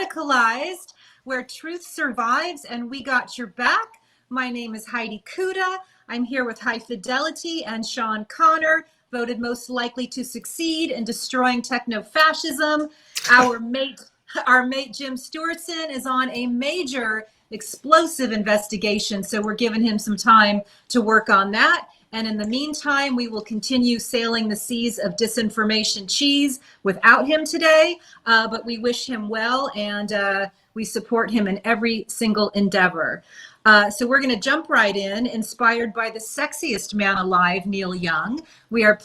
Radicalized, where truth survives and we got your back. My name is Heidi Cuda. I'm here with High Fidelity and Sean Connor, voted most likely to succeed in destroying techno-fascism. Our mate Jim Stewartson is on a major explosive investigation, so we're giving him some time to work on that. And in the meantime, we will continue sailing the seas of disinformation cheese without him today, but we wish him well, and we support him in every single endeavor. So we're going to jump right in, inspired by the sexiest man alive, Neil Young. We're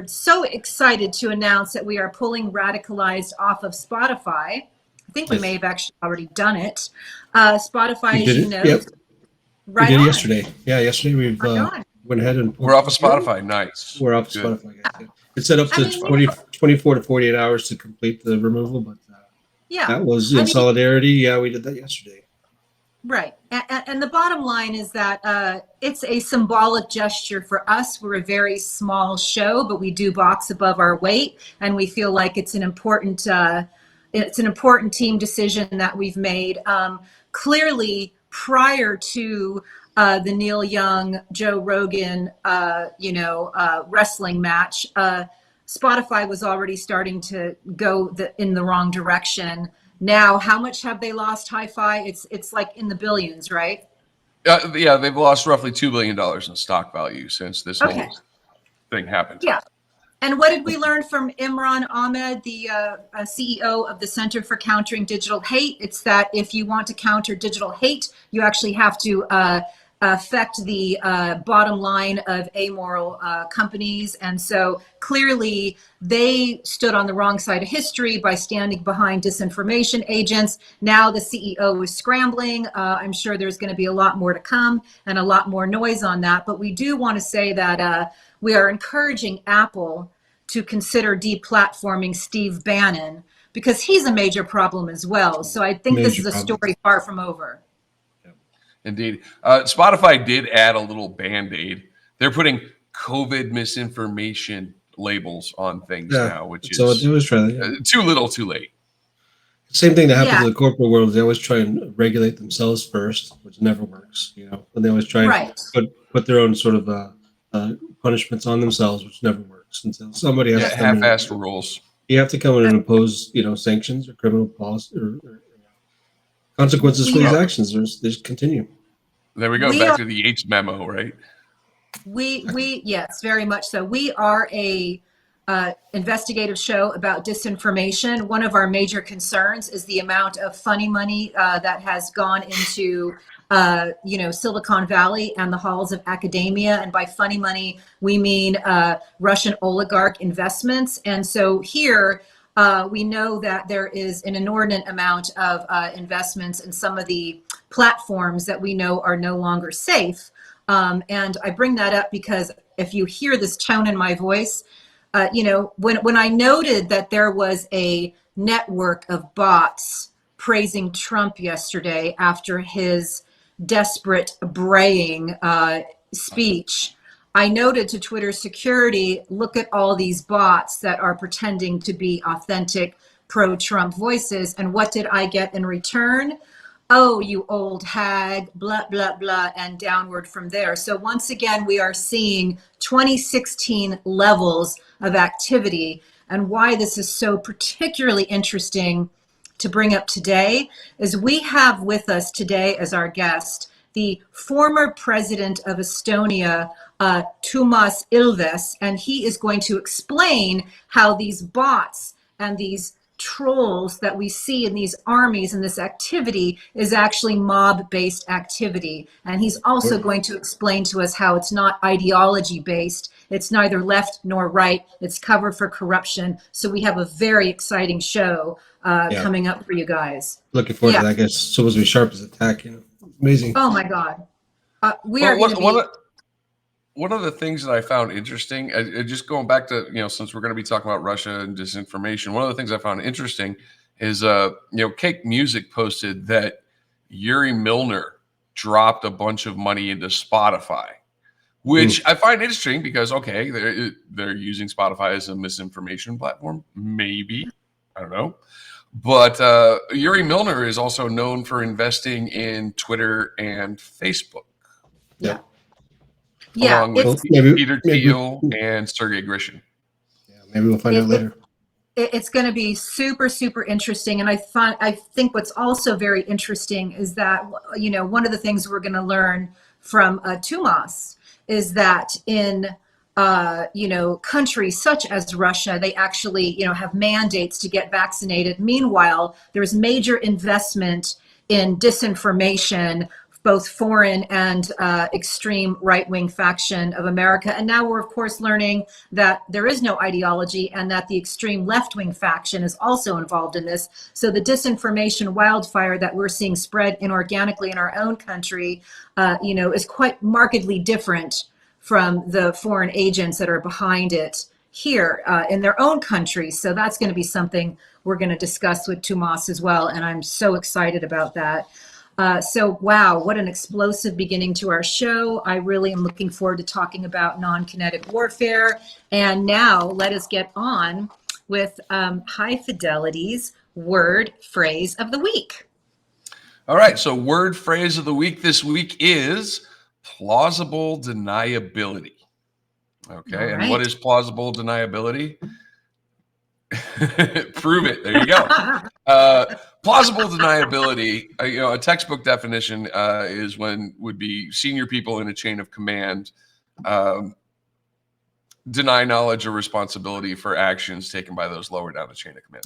so excited to announce that we are pulling Radicalized off of Spotify. I think we may have actually already done it. Spotify, as you know. Yep. Right we did on. Yesterday. Yeah, yesterday we've went ahead and we're off of Spotify. Nice. We're off of Spotify. Yeah. It's set up to 24 to 48 hours to complete the removal, but that was in solidarity. Yeah, we did that yesterday. Right. And the bottom line is that it's a symbolic gesture for us. We're a very small show, but we do box above our weight, and we feel like it's an important team decision that we've made. Clearly, prior to the Neil Young, Joe Rogan, wrestling match, Spotify was already starting to go in the wrong direction. Now, how much have they lost, Hi-Fi? It's like in the billions, right? Yeah, they've lost roughly $2 billion in stock value since this whole thing happened. Yeah. And what did we learn from Imran Ahmed, the CEO of the Center for Countering Digital Hate? It's that if you want to counter digital hate, you actually have to affect the bottom line of amoral companies. And so clearly they stood on the wrong side of history by standing behind disinformation agents. Now the CEO is scrambling. I'm sure there's going to be a lot more to come and a lot more noise on that. But we do want to say that we are encouraging Apple to consider deplatforming Steve Bannon, because he's a major problem as well. So I think this is a story far from over. Indeed. Spotify did add a little Band-Aid. They're putting COVID misinformation labels on things now, which is it was trying too little, too late. Same thing that happens in the corporate world. They always try and regulate themselves first, which never works. And they always try and put their own sort of punishments on themselves, which never works. And so somebody has to half-assed rules. You have to come in and impose, sanctions or criminal policy or consequences for these actions. They just continue. There we go. Back to the Yates memo, right? Yes, very much so. We are a investigative show about disinformation. One of our major concerns is the amount of funny money that has gone into Silicon Valley and the halls of academia. And by funny money, we mean Russian oligarch investments. And so here, we know that there is an inordinate amount of investments in some of the platforms that we know are no longer safe. And I bring that up because if you hear this tone in my voice, when I noted that there was a network of bots praising Trump yesterday after his desperate braying speech, I noted to Twitter security, look at all these bots that are pretending to be authentic pro-Trump voices. And what did I get in return? Oh, you old hag, blah, blah, blah, and downward from there. So once again, we are seeing 2016 levels of activity. And why this is so particularly interesting to bring up today is we have with us today as our guest the former president of Estonia, Toomas Ilves, and he is going to explain how these bots and these trolls that we see in these armies and this activity is actually mob-based activity. And he's also going to explain to us how it's not ideology-based. It's neither left nor right. It's cover for corruption. So we have a very exciting show coming up for you guys. Looking forward to that. I guess it's supposed to be sharp as a tack. Amazing. Oh my God. We are going to be... One of the things that I found interesting, just going back to, since we're going to be talking about Russia and disinformation, one of the things I found interesting is, Cake Music posted that Yuri Milner dropped a bunch of money into Spotify, which I find interesting because, they're using Spotify as a misinformation platform, maybe, I don't know. But Yuri Milner is also known for investing in Twitter and Facebook. Yeah. Along with Peter maybe, Thiel and Sergey Grishin. Yeah, maybe we'll find out later. It's going to be super, super interesting. And I think what's also very interesting is that, you know, one of the things we're going to learn from Toomas is that in, you know, countries such as Russia, they actually, you know, have mandates to get vaccinated. Meanwhile, there's major investment in disinformation, both foreign and extreme right-wing faction of America. And now we're, of course, learning that there is no ideology and that the extreme left-wing faction is also involved in this. So the disinformation wildfire that we're seeing spread inorganically in our own country, you know, is quite markedly different from the foreign agents that are behind it here in their own countries. So that's going to be something we're going to discuss with Toomas as well. And I'm so excited about that. So, wow, what an explosive beginning to our show. I really am looking forward to talking about non-kinetic warfare. And now let us get on with High Fidelity's word phrase of the week. All right, so word phrase of the week this week is plausible deniability. Okay, right. And what is plausible deniability? Prove it. There you go. Plausible deniability, you know, a textbook definition is would be senior people in a chain of command deny knowledge or responsibility for actions taken by those lower down the chain of command.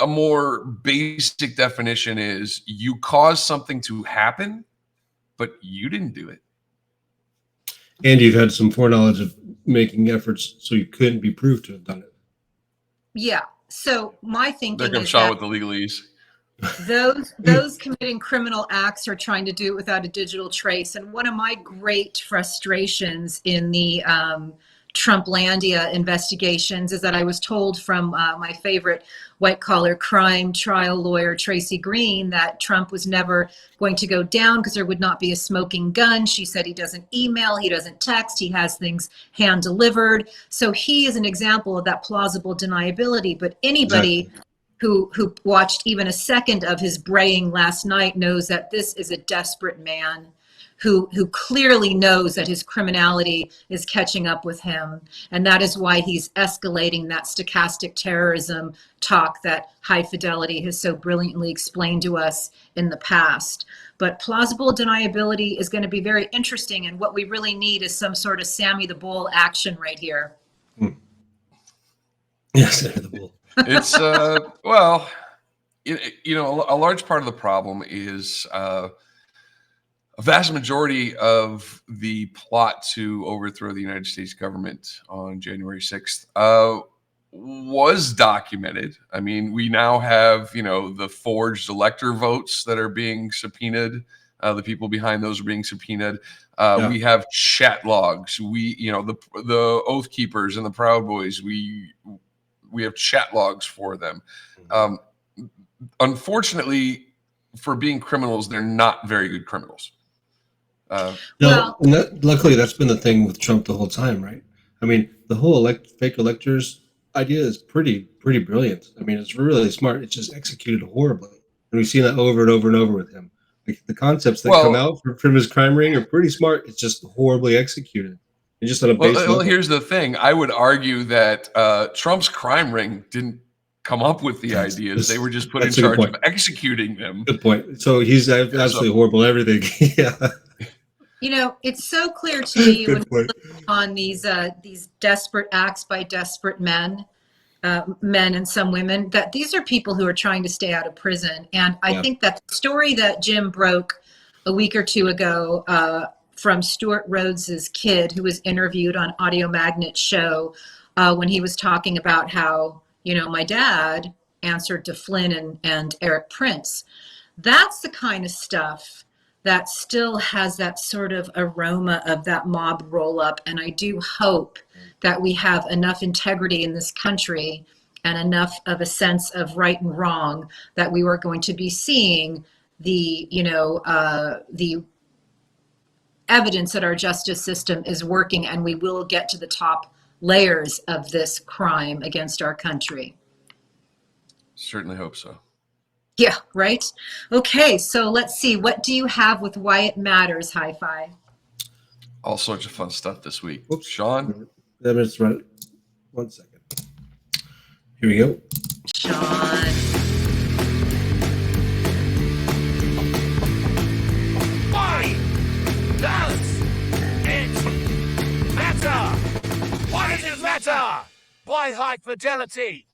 A more basic definition is you cause something to happen, but you didn't do it. And you've had some foreknowledge of making efforts so you couldn't be proved to have done it. Yeah. So my thinking there comes is Sean that with the legalese. Those committing criminal acts are trying to do it without a digital trace. And one of my great frustrations in the Trumplandia investigations is that I was told from my favorite white collar crime trial lawyer, Tracy Greene, that Trump was never going to go down because there would not be a smoking gun. She said he doesn't email, he doesn't text, he has things hand delivered. So he is an example of that plausible deniability. But anybody who watched even a second of his braying last night knows that this is a desperate man who clearly knows that his criminality is catching up with him. And that is why he's escalating that stochastic terrorism talk that High Fidelity has so brilliantly explained to us in the past. But plausible deniability is going to be very interesting. And what we really need is some sort of Sammy the Bull action right here. Yes, Sammy the Bull. It's, well, you know, a large part of the problem is a vast majority of the plot to overthrow the United States government on January 6th was documented. I mean, we now have, you know, the forged elector votes that are being subpoenaed. The people behind those are being subpoenaed. We have chat logs. We, you know, the Oath Keepers and the Proud Boys, we have chat logs for them. Unfortunately, for being criminals, they're not very good criminals. Luckily, that's been the thing with Trump the whole time, right? I mean, the whole fake electors idea is pretty brilliant. I mean, it's really smart. It's just executed horribly, and we've seen that over and over and over with him. Like, the concepts that come out from his crime ring are pretty smart. It's just horribly executed. And just on a base level. Here's the thing. I would argue that Trump's crime ring didn't come up with the ideas. They were just put in charge of executing them. Good point. So he's absolutely horrible at everything. Yeah. You know, it's so clear to me when we look on these desperate acts by desperate men and some women, that these are people who are trying to stay out of prison. And I think that the story that Jim broke a week or two ago from Stuart Rhodes's kid, who was interviewed on Audio Magnet's show when he was talking about how, you know, my dad answered to Flynn and Eric Prince. That's the kind of stuff that still has that sort of aroma of that mob roll up. And I do hope that we have enough integrity in this country and enough of a sense of right and wrong that we are going to be seeing the, you know, the evidence that our justice system is working, and we will get to the top layers of this crime against our country. Certainly hope so. Yeah, right. Okay, so let's see. What do you have with why it matters, Hi-Fi? All sorts of fun stuff this week. Whoops. Sean? Let's run it. 1 second. Here we go. Sean. Why does it matter? Why does it matter? Why high fidelity?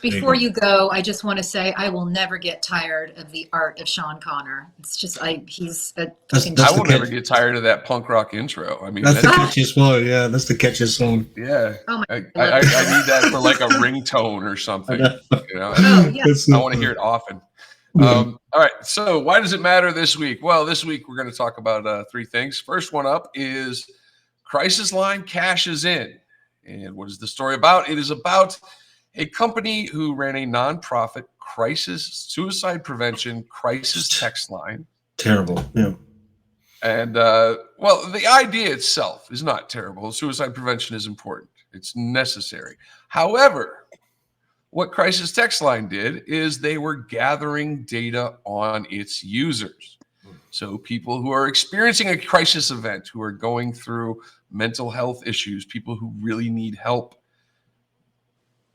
Before you go, I just want to say I will never get tired of the art of Sean Connor. It's just he's a fucking. I will never get tired of that punk rock intro. I mean, that's the catchiest one. Yeah, that's the catchiest song. Yeah. Oh my I need that for like a ringtone or something. You know? Oh, yeah. I want to hear it often. All right. So why does it matter this week? Well, this week we're going to talk about 3 things. First one up is Crisis Line cashes in. And what is the story about? It is about a company who ran a nonprofit suicide prevention crisis text line. Terrible. Yeah. And well, the idea itself is not terrible. Suicide prevention is important. It's necessary. However, what Crisis Text Line did is they were gathering data on its users. So people who are experiencing a crisis event, who are going through mental health issues, people who really need help,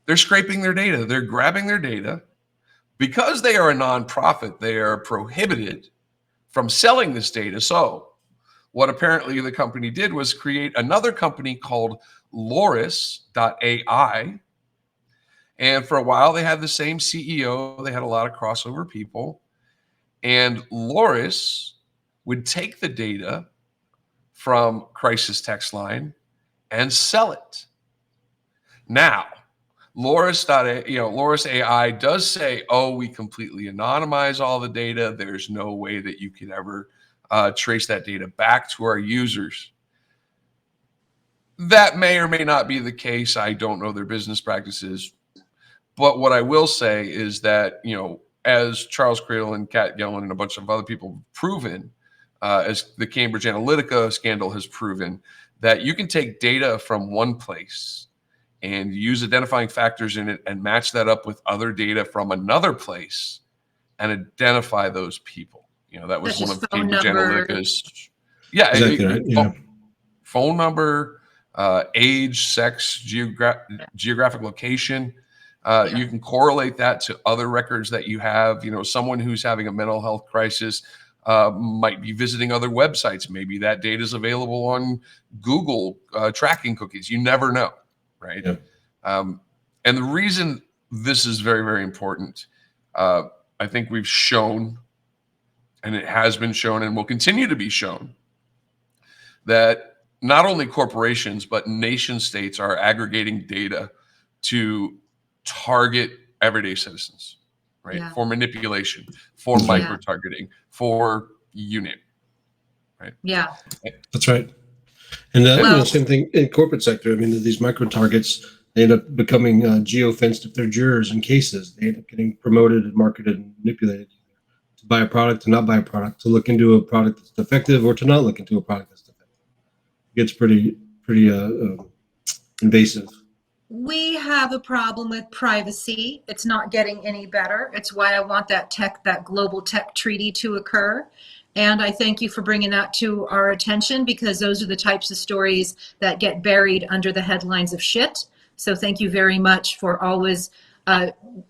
they're scraping their data. They're grabbing their data. Because they are a nonprofit, they are prohibited from selling this data. So what apparently the company did was create another company called Loris.ai. And for a while, they had the same CEO. They had a lot of crossover people. And Loris would take the data from Crisis Text Line and sell it. Now, Loris AI does say, oh, we completely anonymize all the data. There's no way that you can ever trace that data back to our users. That may or may not be the case. I don't know their business practices. But what I will say is that, as Charles Cradle and Kat Gellin and a bunch of other people have proven, as the Cambridge Analytica scandal has proven, that you can take data from one place and use identifying factors in it and match that up with other data from another place and identify those people. That was one of Cambridge Analytica's. Yeah, exactly right. Yeah. Phone number, age, sex, geographic location. You can correlate that to other records that you have. Someone who's having a mental health crisis might be visiting other websites. Maybe that data is available on Google tracking cookies. You never know, right? Yeah. And the reason this is very, very important, I think we've shown, and it has been shown and will continue to be shown, that not only corporations, but nation states are aggregating data to target everyday citizens, right? Yeah. For manipulation, for micro-targeting, for unit, right? Yeah. That's right. And same thing in corporate sector. I mean, these micro-targets, they end up becoming geofenced if they're jurors in cases. They end up getting promoted and marketed and manipulated to buy a product, to not buy a product, to look into a product that's defective, or to not look into a product that's defective. It gets pretty invasive. We have a problem with privacy. It's not getting any better. It's why I want that global tech treaty to occur. And I thank you for bringing that to our attention, because those are the types of stories that get buried under the headlines of shit. So thank you very much for always,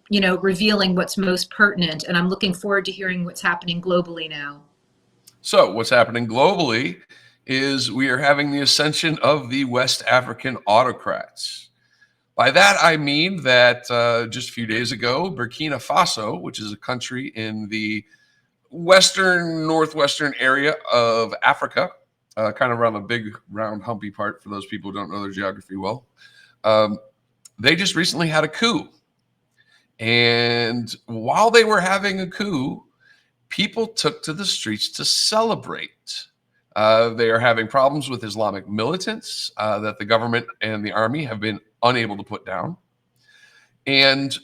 revealing what's most pertinent. And I'm looking forward to hearing what's happening globally now. So what's happening globally is we are having the ascension of the West African autocrats. By that, I mean that just a few days ago, Burkina Faso, which is a country in the northwestern area of Africa, kind of around the big, round, humpy part, for those people who don't know their geography well, they just recently had a coup. And while they were having a coup, people took to the streets to celebrate. They are having problems with Islamic militants that the government and the army have been unable to put down. And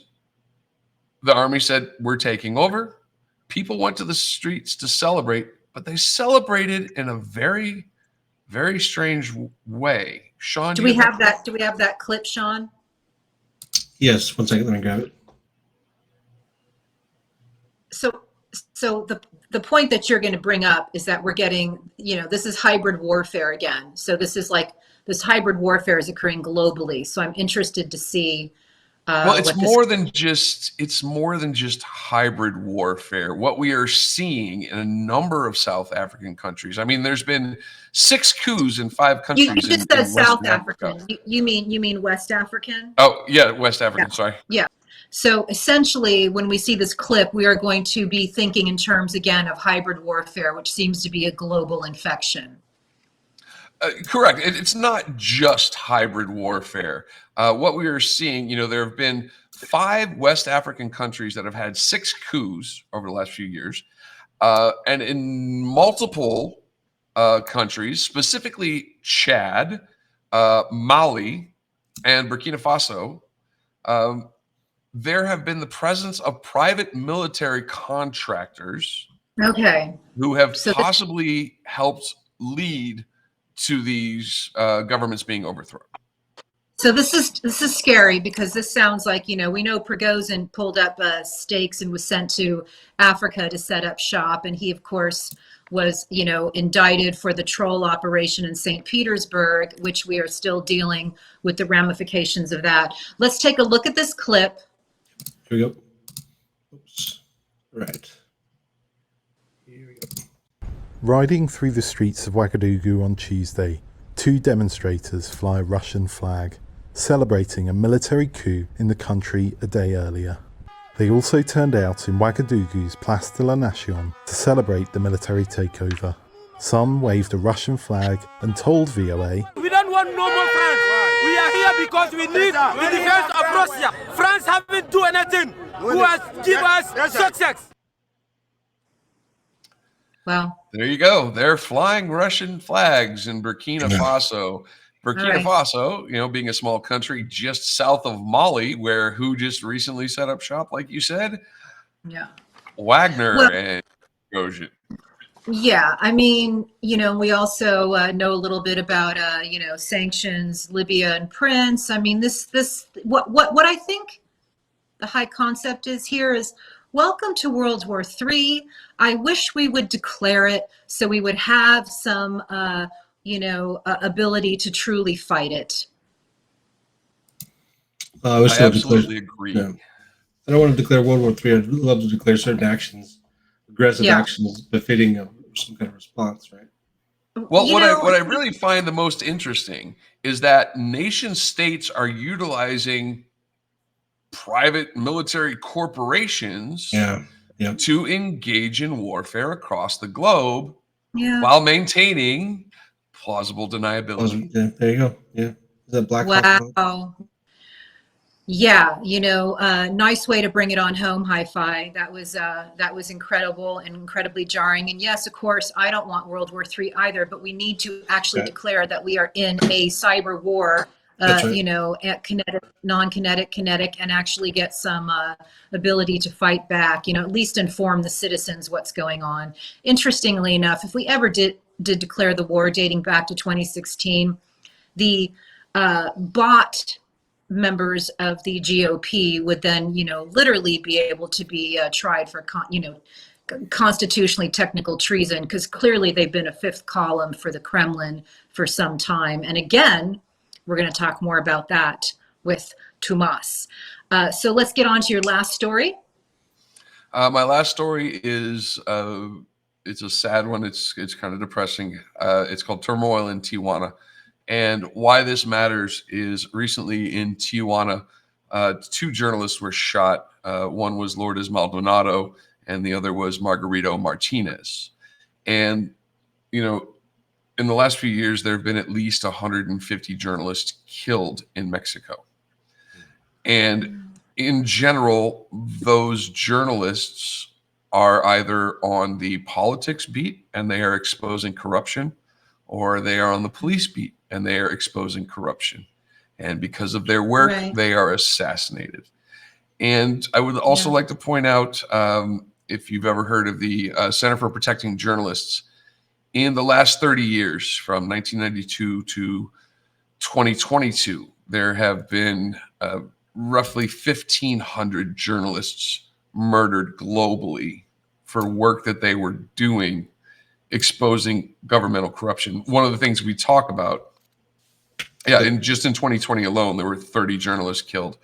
the army said, we're taking over. People went to the streets to celebrate, but they celebrated in a very, very strange way. Sean, do we have that clip, Sean? Yes, 1 second, let me grab it. So the point that you're going to bring up is that we're getting, this is hybrid warfare again. So this is like this hybrid warfare is occurring globally. So I'm interested to see. Well, it's more than just hybrid warfare. What we are seeing in a number of South African countries. I mean, there's been 6 coups in 5 countries. You just said South African. You mean West African? Oh yeah, West African. Yeah. Sorry. Yeah. So essentially, when we see this clip, we are going to be thinking in terms again of hybrid warfare, which seems to be a global infection. Correct. It's not just hybrid warfare. What we are seeing, there have been 5 West African countries that have had 6 coups over the last few years. And in multiple countries, specifically Chad, Mali, and Burkina Faso, there have been the presence of private military contractors who have possibly helped lead to these governments being overthrown. So this is scary because this sounds like, we know Prigozhin pulled up stakes and was sent to Africa to set up shop. And he, of course, was, indicted for the troll operation in St. Petersburg, which we are still dealing with the ramifications of that. Let's take a look at this clip. Here we go. Oops. Right. Here we go. Riding through the streets of Ouagadougou on Tuesday, 2 demonstrators fly a Russian flag, celebrating a military coup in the country a day earlier. They also turned out in Ouagadougou's Place de la Nation to celebrate the military takeover. Some waved a Russian flag and told VOA, "We don't want no more France. We are here because we need the defense of Russia. France haven't done anything. Who has given us success?" Wow. There you go. They're flying Russian flags in Burkina Faso. Burkina Faso, being a small country just south of Mali, who just recently set up shop, like you said. Yeah. Wagner and Prigozhin. Yeah, I mean, we also know a little bit about, sanctions, Libya and Prince. I mean, what I think the high concept is here is welcome to World War III. I wish we would declare it so we would have some, ability to truly fight it. I absolutely agree. Yeah. I don't want to declare World War III. I'd love to declare certain actions, aggressive actions befitting of some kind of response, right? Well, what I really find the most interesting is that nation states are utilizing private military corporations to engage in warfare across the globe while maintaining plausible deniability. Yeah, there you go. Yeah. Is that Black Wow. Yeah, nice way to bring it on home, Hi-Fi. That was incredible and incredibly jarring. And yes, of course, I don't want World War III either, but we need to actually declare that we are in a cyber war, at kinetic, non-kinetic, kinetic, and actually get some ability to fight back, at least inform the citizens what's going on. Interestingly enough, if we ever did declare the war dating back to 2016, the bot members of the GOP would then, literally be able to be tried for, constitutionally technical treason, because clearly they've been a 5th column for the Kremlin for some time. And again, we're going to talk more about that with Toomas. So let's get on to your last story. My last story is it's a sad one. It's kind of depressing. It's called Turmoil in Tijuana. And why this matters is recently in Tijuana, 2 journalists were shot. One was Lourdes Maldonado, and the other was Margarito Martinez. And, in the last few years, there have been at least 150 journalists killed in Mexico. And in general, those journalists are either on the politics beat and they are exposing corruption, or they are on the police beat and they are exposing corruption. And because of their work, they are assassinated. And I would also like to point out, if you've ever heard of the Center for Protecting Journalists, in the last 30 years, from 1992 to 2022, there have been roughly 1,500 journalists murdered globally for work that they were doing exposing governmental corruption. One of the things we talk about, and just in 2020 alone, there were 30 journalists killed,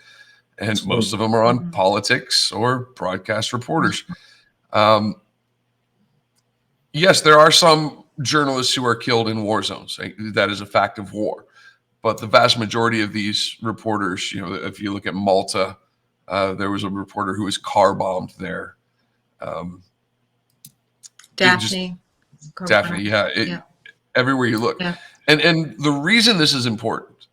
and most of them are on politics or broadcast reporters. Yes, there are some journalists who are killed in war zones. That is a fact of war. But the vast majority of these reporters, if you look at Malta, there was a reporter who was car bombed there. Daphne, yeah. Everywhere you look. Yeah. And the reason this is important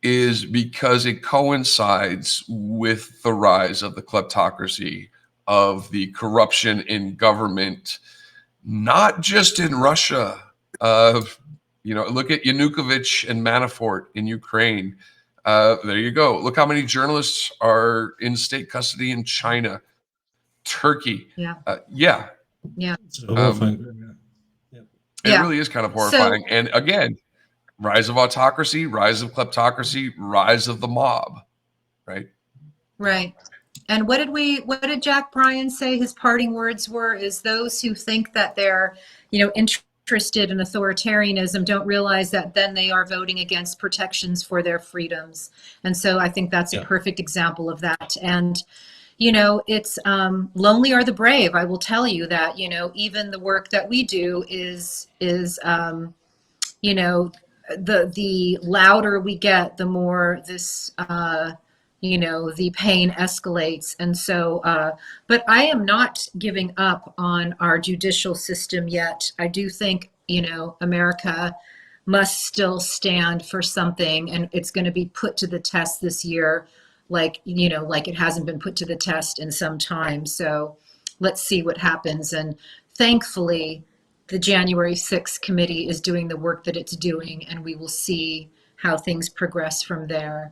is because it coincides with the rise of the kleptocracy, of the corruption in government, not just in Russia. Look at Yanukovych and Manafort in Ukraine. There you go. Look how many journalists are in state custody in China, Turkey. Yeah. It's horrifying. It really is kind of horrifying. And again, rise of autocracy, rise of kleptocracy, rise of the mob, right? Right. And what did Jack Bryan say his parting words were? Is those who think that they're, interested in authoritarianism don't realize that then they are voting against protections for their freedoms. And so I think that's a perfect example of that. And, it's lonely are the brave. I will tell you that, even the work that we do is the louder we get, the more this, the pain escalates. And so, but I am not giving up on our judicial system yet. I do think, America must still stand for something, and it's going to be put to the test this year, like it hasn't been put to the test in some time. So let's see what happens. And thankfully, the January 6th committee is doing the work that it's doing, and we will see how things progress from there.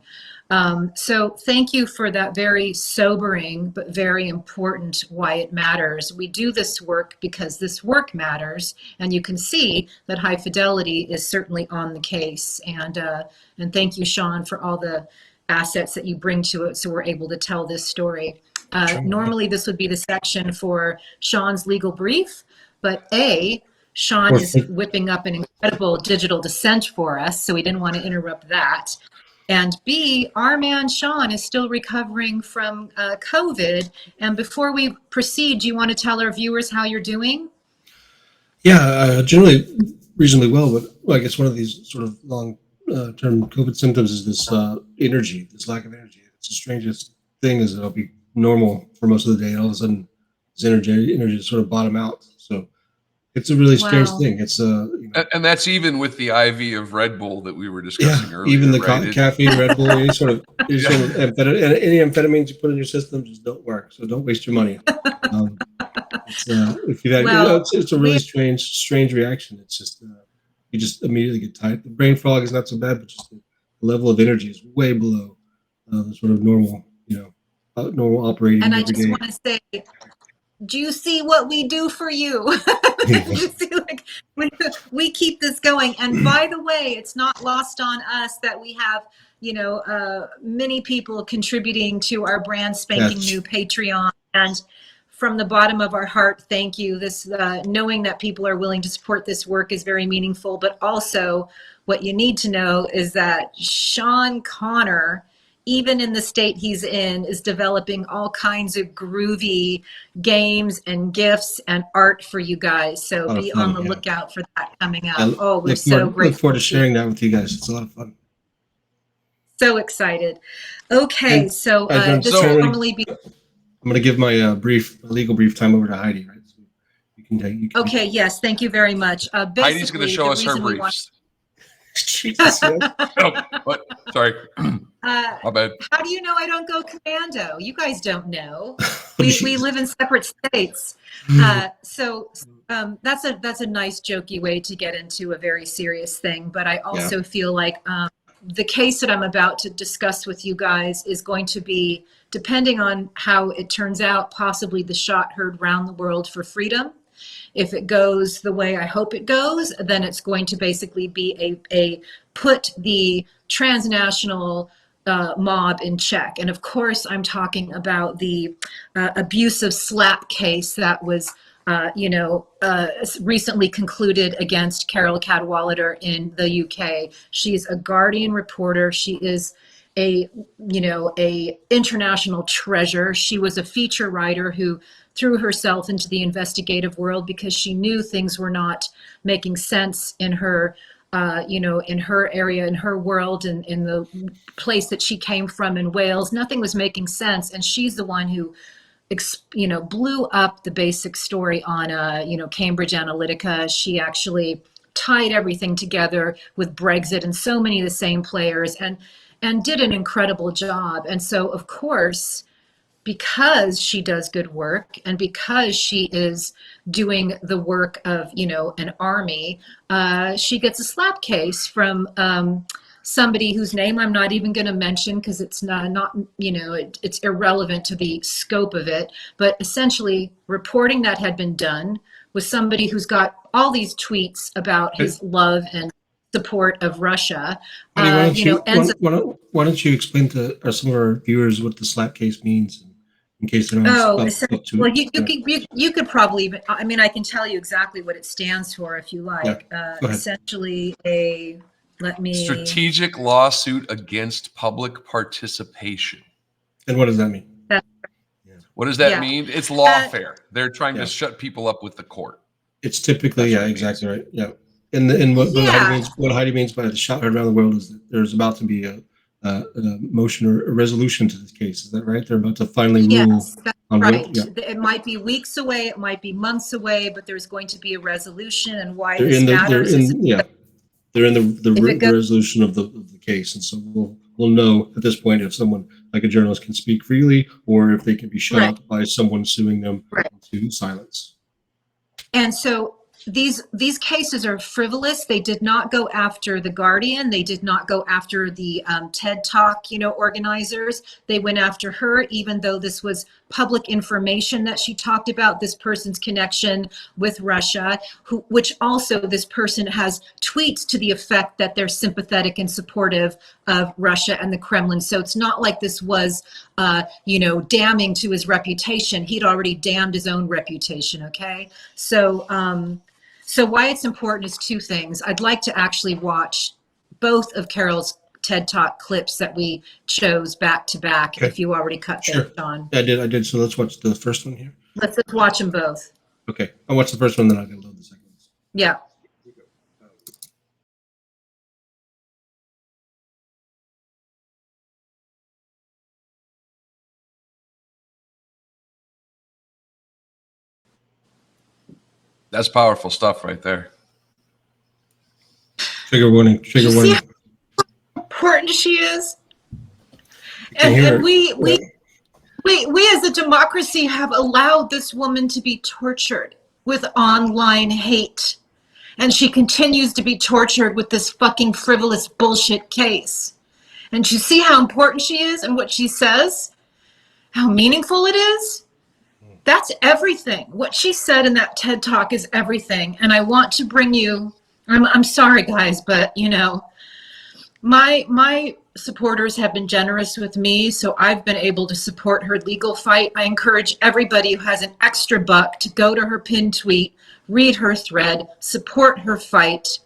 So thank you for that very sobering but very important why it matters. We do this work because this work matters, and you can see that High Fidelity is certainly on the case. And thank you, Sean, for all the assets that you bring to it so we're able to tell this story. Normally this would be the section for Sean's legal brief, but Sean is whipping up an incredible digital dissent for us, so we didn't want to interrupt that. And B, our man Sean is still recovering from COVID. And before we proceed, do you want to tell our viewers how you're doing? Yeah, generally reasonably well, but I guess one of these sort of long-term COVID symptoms is this energy, this lack of energy. It's the strangest thing is it'll be normal for most of the day, and all of a sudden this energy sort of bottom out. So it's a really strange thing. It's and that's even with the IV of Red Bull that we were discussing earlier. Even the caffeine, Red Bull, any sort of any amphetamines you put in your system just don't work. So don't waste your money. If you've had, it's a really strange reaction. It's just you just immediately get tired. The brain fog is not so bad, but just the level of energy is way below the sort of normal, normal operating. And I just want to say, do you see what we do for you? You see, we keep this going. And by the way, it's not lost on us that we have, many people contributing to our brand spanking new Patreon. And from the bottom of our heart, thank you. This knowing that people are willing to support this work is very meaningful. But also, what you need to know is that Sean Connor, even in the state he's in, is developing all kinds of groovy games and gifts and art for you guys. So be on the lookout for that coming up. We're so grateful. Look forward to sharing that with you guys. It's a lot of fun. So excited. Okay, so this will normally be. I'm going to give my legal brief time over to Heidi, right? So you can okay, yes, thank you very much. Heidi's going to show us her briefs. Sorry. My bad. How do you know I don't go commando? You guys don't know. We live in separate states. So that's a nice jokey way to get into a very serious thing. But I also feel like the case that I'm about to discuss with you guys is going to be, depending on how it turns out, possibly the shot heard round the world for freedom. If it goes the way I hope it goes, then it's going to basically be a put the transnational mob in check. And of course, I'm talking about the abusive slap case that was, recently concluded against Carole Cadwalladr in the UK. She's a Guardian reporter. She is a international treasure. She was a feature writer who threw herself into the investigative world because she knew things were not making sense in her in her area, in her world, and in the place that she came from in Wales. Nothing was making sense. And she's the one who, blew up the basic story on, Cambridge Analytica. She actually tied everything together with Brexit and so many of the same players and did an incredible job. And so, of course, because she does good work and because she is doing the work of, an army, she gets a slap case from somebody whose name I'm not even going to mention because it's it's irrelevant to the scope of it. But essentially, reporting that had been done with somebody who's got all these tweets about his love and support of Russia. Why don't you explain to some of our viewers what the slap case means? In case they don't well, you could probably even, I can tell you exactly what it stands for if you like. Essentially strategic lawsuit against public participation. And what does that mean? What does that mean? It's lawfare. They're trying to shut people up with the court. It's typically, exactly right. Yeah. And what Heidi means by the shot around the world is that there's about to be a motion or a resolution to this case. Is that right? They're about to finally rule. Yes, that's right. It might be weeks away, it might be months away, but there's going to be a resolution. And why this matters they're in the resolution of the case, and so we'll know at this point if someone like a journalist can speak freely or if they can be shut up by someone suing them to silence. And so these cases are frivolous. They did not go after the Guardian. They did not go after the TED Talk, organizers. They went after her, even though this was public information that she talked about this person's connection with Russia, which also this person has tweets to the effect that they're sympathetic and supportive of Russia and the Kremlin. So it's not like this was, damning to his reputation. He'd already damned his own reputation. Okay, so why it's important is two things. I'd like to actually watch both of Carole's TED Talk clips that we chose back to back. If you already cut those, John. I did. So let's watch the first one here. Let's watch them both. Okay. I'll watch the first one, then I'll load the second one. Yeah. That's powerful stuff right there. Trigger warning. Trigger warning. See how important she is, and we as a democracy have allowed this woman to be tortured with online hate, and she continues to be tortured with this fucking frivolous bullshit case. And you see how important she is and what she says, how meaningful it is. That's everything. What she said in that TED Talk is everything. And I want to bring you, I'm sorry guys, but my supporters have been generous with me, so I've been able to support her legal fight. I encourage everybody who has an extra buck to go to her pinned tweet, read her thread, support her fight.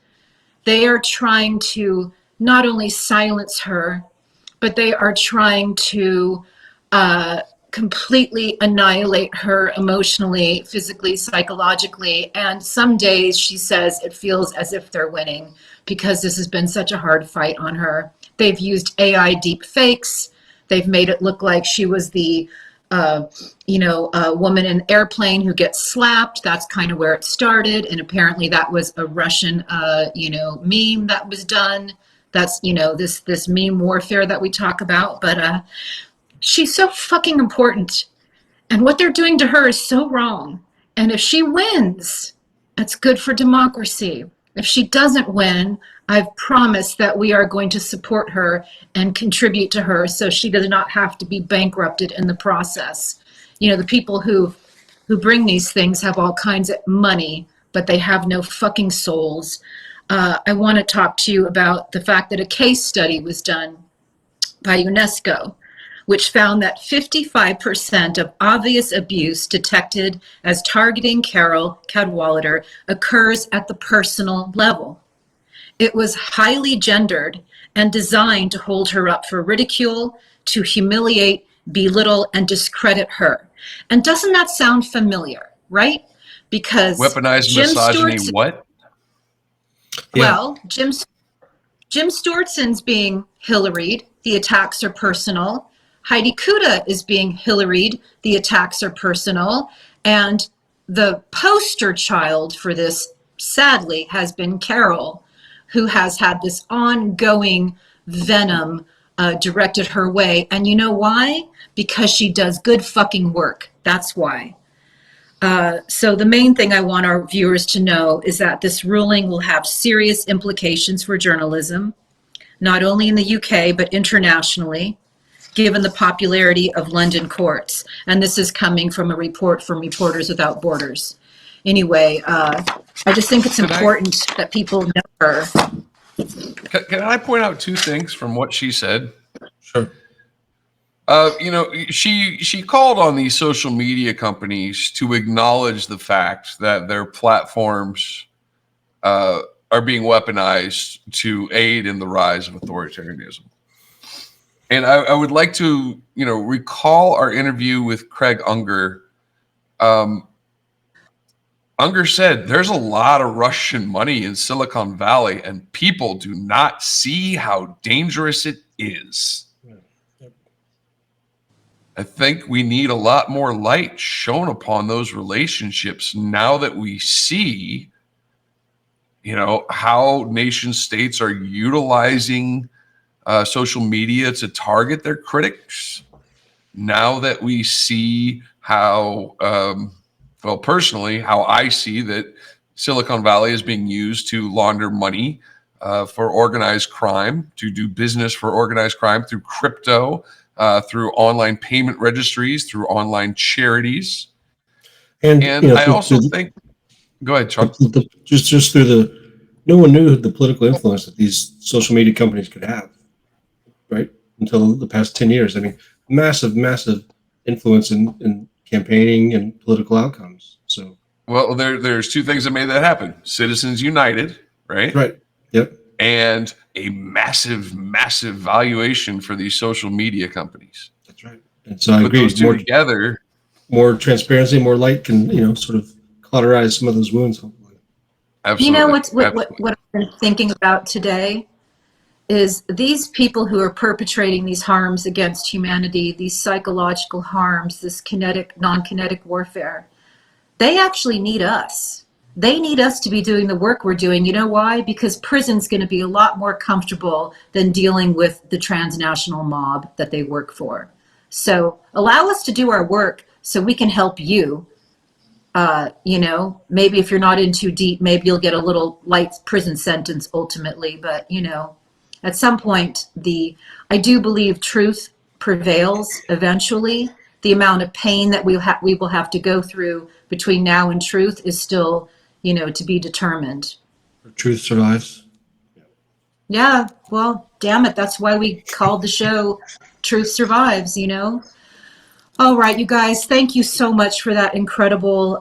They are trying to not only silence her, but they are trying to completely annihilate her emotionally, physically, psychologically. And some days she says it feels as if they're winning because this has been such a hard fight on her. They've used AI deep fakes. They've made it look like she was the woman in an airplane who gets slapped. That's kind of where it started. And apparently that was a Russian, meme that was done. That's, this meme warfare that we talk about. But she's so fucking important. And what they're doing to her is so wrong. And if she wins, that's good for democracy. If she doesn't win, I've promised that we are going to support her and contribute to her so she does not have to be bankrupted in the process. The people who bring these things have all kinds of money, but they have no fucking souls. I want to talk to you about the fact that a case study was done by UNESCO, which found that 55% of obvious abuse detected as targeting Carole Cadwalladr occurs at the personal level. It was highly gendered and designed to hold her up for ridicule, to humiliate, belittle, and discredit her. And doesn't that sound familiar, right? Because weaponized Jim misogyny, Stewartson, what? well, Jim Stewartson's being Hillaried, the attacks are personal. Heidi Cuda is being Hillaried, the attacks are personal. And the poster child for this, sadly, has been Carole, who has had this ongoing venom directed her way. And you know why? Because she does good fucking work. That's why. So the main thing I want our viewers to know is that this ruling will have serious implications for journalism, not only in the UK, but internationally, given the popularity of London courts. And this is coming from a report from Reporters Without Borders. Anyway, I just think it's important that people know her. Can I point out two things from what she said? Sure. You know, she called on these social media companies to acknowledge the fact that their platforms are being weaponized to aid in the rise of authoritarianism. And I would like to, you know, recall our interview with Craig Unger. Unger said there's a lot of Russian money in Silicon Valley and people do not see how dangerous it is. I think we need a lot more light shown upon those relationships now that we see, you know, how nation states are utilizing social media to target their critics. Now that we see how, well, personally, how I see that Silicon Valley is being used to launder money for organized crime, to do business for organized crime through crypto, through online payment registries, through online charities. And you know, I also think, go ahead, Chuck. Just through no one knew the political influence that these social media companies could have, right? Until the past 10 years. I mean, massive influence in campaigning and political outcomes. So, well, there's two things that made that happen. Citizens United, right? Right. Yep. And a massive valuation for these social media companies. That's right. And so I agree. Those two together, more transparency, more light can, you know, sort of cauterize some of those wounds. Hopefully. Absolutely. You know what I've been thinking about today is these people who are perpetrating these harms against humanity, these psychological harms, this non-kinetic warfare, they actually need us. They need us to be doing the work we're doing. You know why? Because prison's going to be a lot more comfortable than dealing with the transnational mob that they work for. So allow us to do our work so we can help you. You know, maybe if you're not in too deep, maybe you'll get a little light prison sentence ultimately. But, you know, at some point, I do believe truth prevails eventually. The amount of pain that we will have to go through between now and truth is still, you know, to be determined. Truth survives. Yeah, well, damn it. That's why we called the show Truth Survives, you know. All right, you guys, thank you so much for that incredible,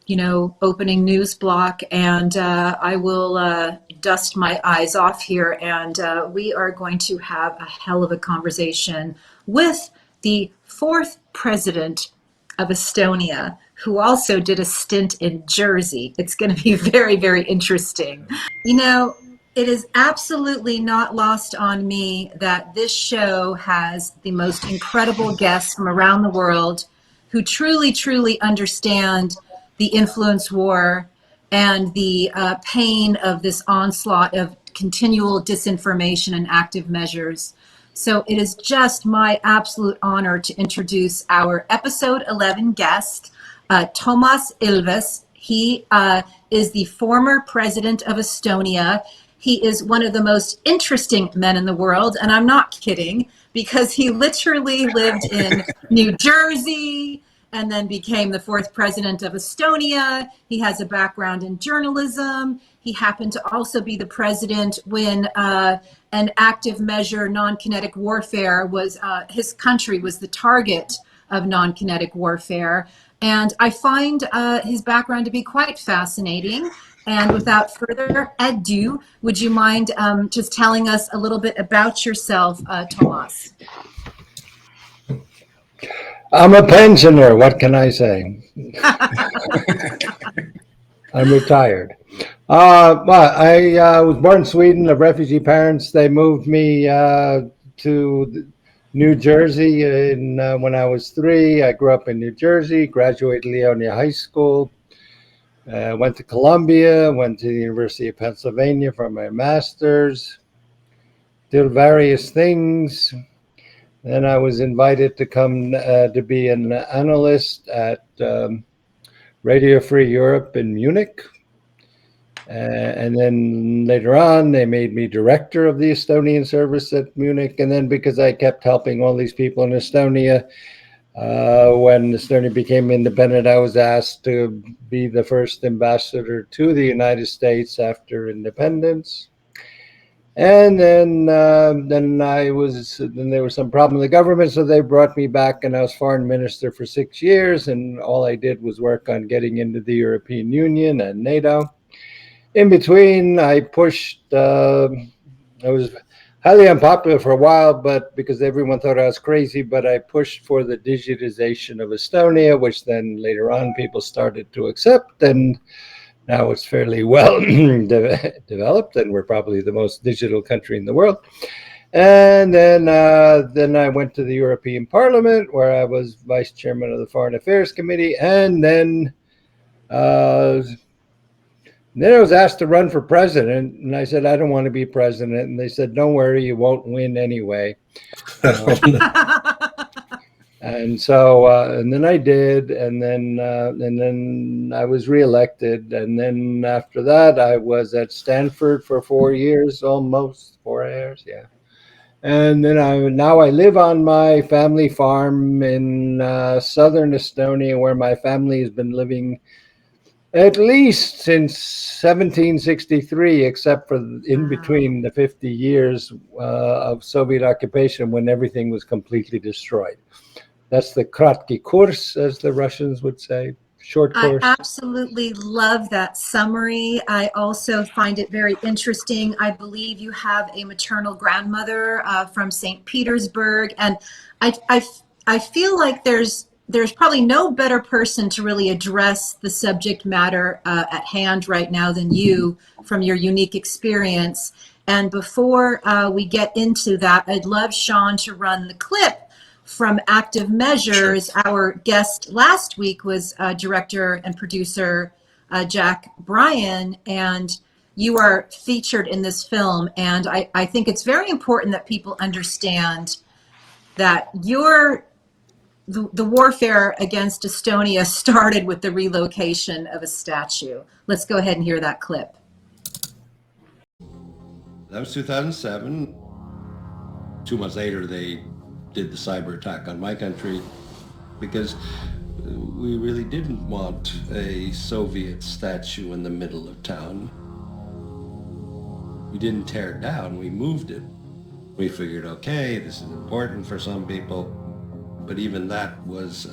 you know, opening news block. And I will dust my eyes off here. And we are going to have a hell of a conversation with the 4th president of Estonia, who also did a stint in Jersey. It's going to be very, very interesting. You know, it is absolutely not lost on me that this show has the most incredible guests from around the world who truly, truly understand the influence war and the pain of this onslaught of continual disinformation and active measures. So it is just my absolute honor to introduce our episode 11 guest, Toomas Ilves. He is the former president of Estonia. He is one of the most interesting men in the world, and I'm not kidding, because he literally lived in New Jersey and then became the 4th president of Estonia. He has a background in journalism. He happened to also be the president when an active measure, non-kinetic warfare, was his country was the target of non-kinetic warfare. And I find his background to be quite fascinating. And without further ado, would you mind just telling us a little bit about yourself, Toomas? I'm a pensioner. What can I say? I'm retired. Well, I was born in Sweden of refugee parents. They moved me to New Jersey when I was 3. I grew up in New Jersey, graduated Leonia High School, went to Columbia, went to the University of Pennsylvania for my master's, did various things. Then I was invited to come to be an analyst at Radio Free Europe in Munich. And then later on, they made me director of the Estonian service at Munich. And then because I kept helping all these people in Estonia, when Estonia became independent, I was asked to be the first ambassador to the United States after independence. And then there was some problem with the government, so they brought me back, and I was foreign minister for 6 years, and all I did was work on getting into the European Union and NATO. In between, I pushed, I was highly unpopular for a while, but because everyone thought I was crazy, but I pushed for the digitization of Estonia, which then later on people started to accept, and now it's fairly well developed, and we're probably the most digital country in the world. And then I went to the European Parliament, where I was vice chairman of the Foreign Affairs Committee. And then I was asked to run for president, and I said, I don't want to be president. And they said, don't worry, you won't win anyway. And so, and then I did, and then I was reelected, and then after that, I was at Stanford for 4 years, almost 4 years, yeah. And then now I live on my family farm in southern Estonia, where my family has been living at least since 1763, except for in between the 50 years of Soviet occupation when everything was completely destroyed. That's the kratky kurs, as the Russians would say, short course. I absolutely love that summary. I also find it very interesting. I believe you have a maternal grandmother from St. Petersburg, and I feel like there's probably no better person to really address the subject matter at hand right now than you, from your unique experience. And before we get into that, I'd love Sean to run the clip from Active Measures. Sure. Our guest last week was director and producer Jack Bryan, and you are featured in this film. And I think it's very important that people understand that the warfare against Estonia started with the relocation of a statue. Let's go ahead and hear that clip. That was 2007. 2 months later, they did the cyber attack on my country because we really didn't want a Soviet statue in the middle of town. We didn't tear it down, we moved it. We figured, okay, this is important for some people, but even that was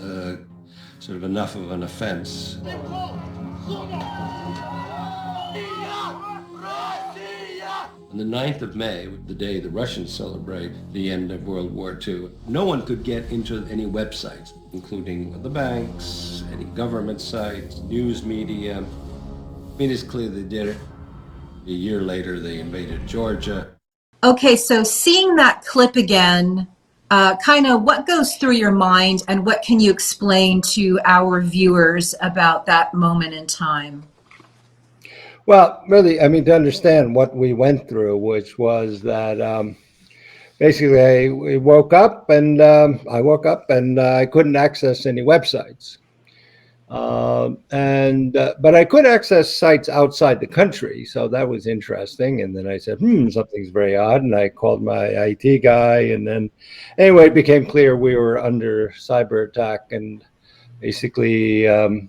sort of enough of an offense. On the 9th of May, the day the Russians celebrate the end of World War II, no one could get into any websites, including the banks, any government sites, news media. I mean, it's clear they did it. A year later, they invaded Georgia. Okay, so seeing that clip again, kind of what goes through your mind, and what can you explain to our viewers about that moment in time? Well, really, I mean, to understand what we went through, which was that basically I woke up and I couldn't access any websites. But I could access sites outside the country, so that was interesting. And then I said, something's very odd. And I called my IT guy, and then anyway, it became clear we were under cyber attack. And basically, the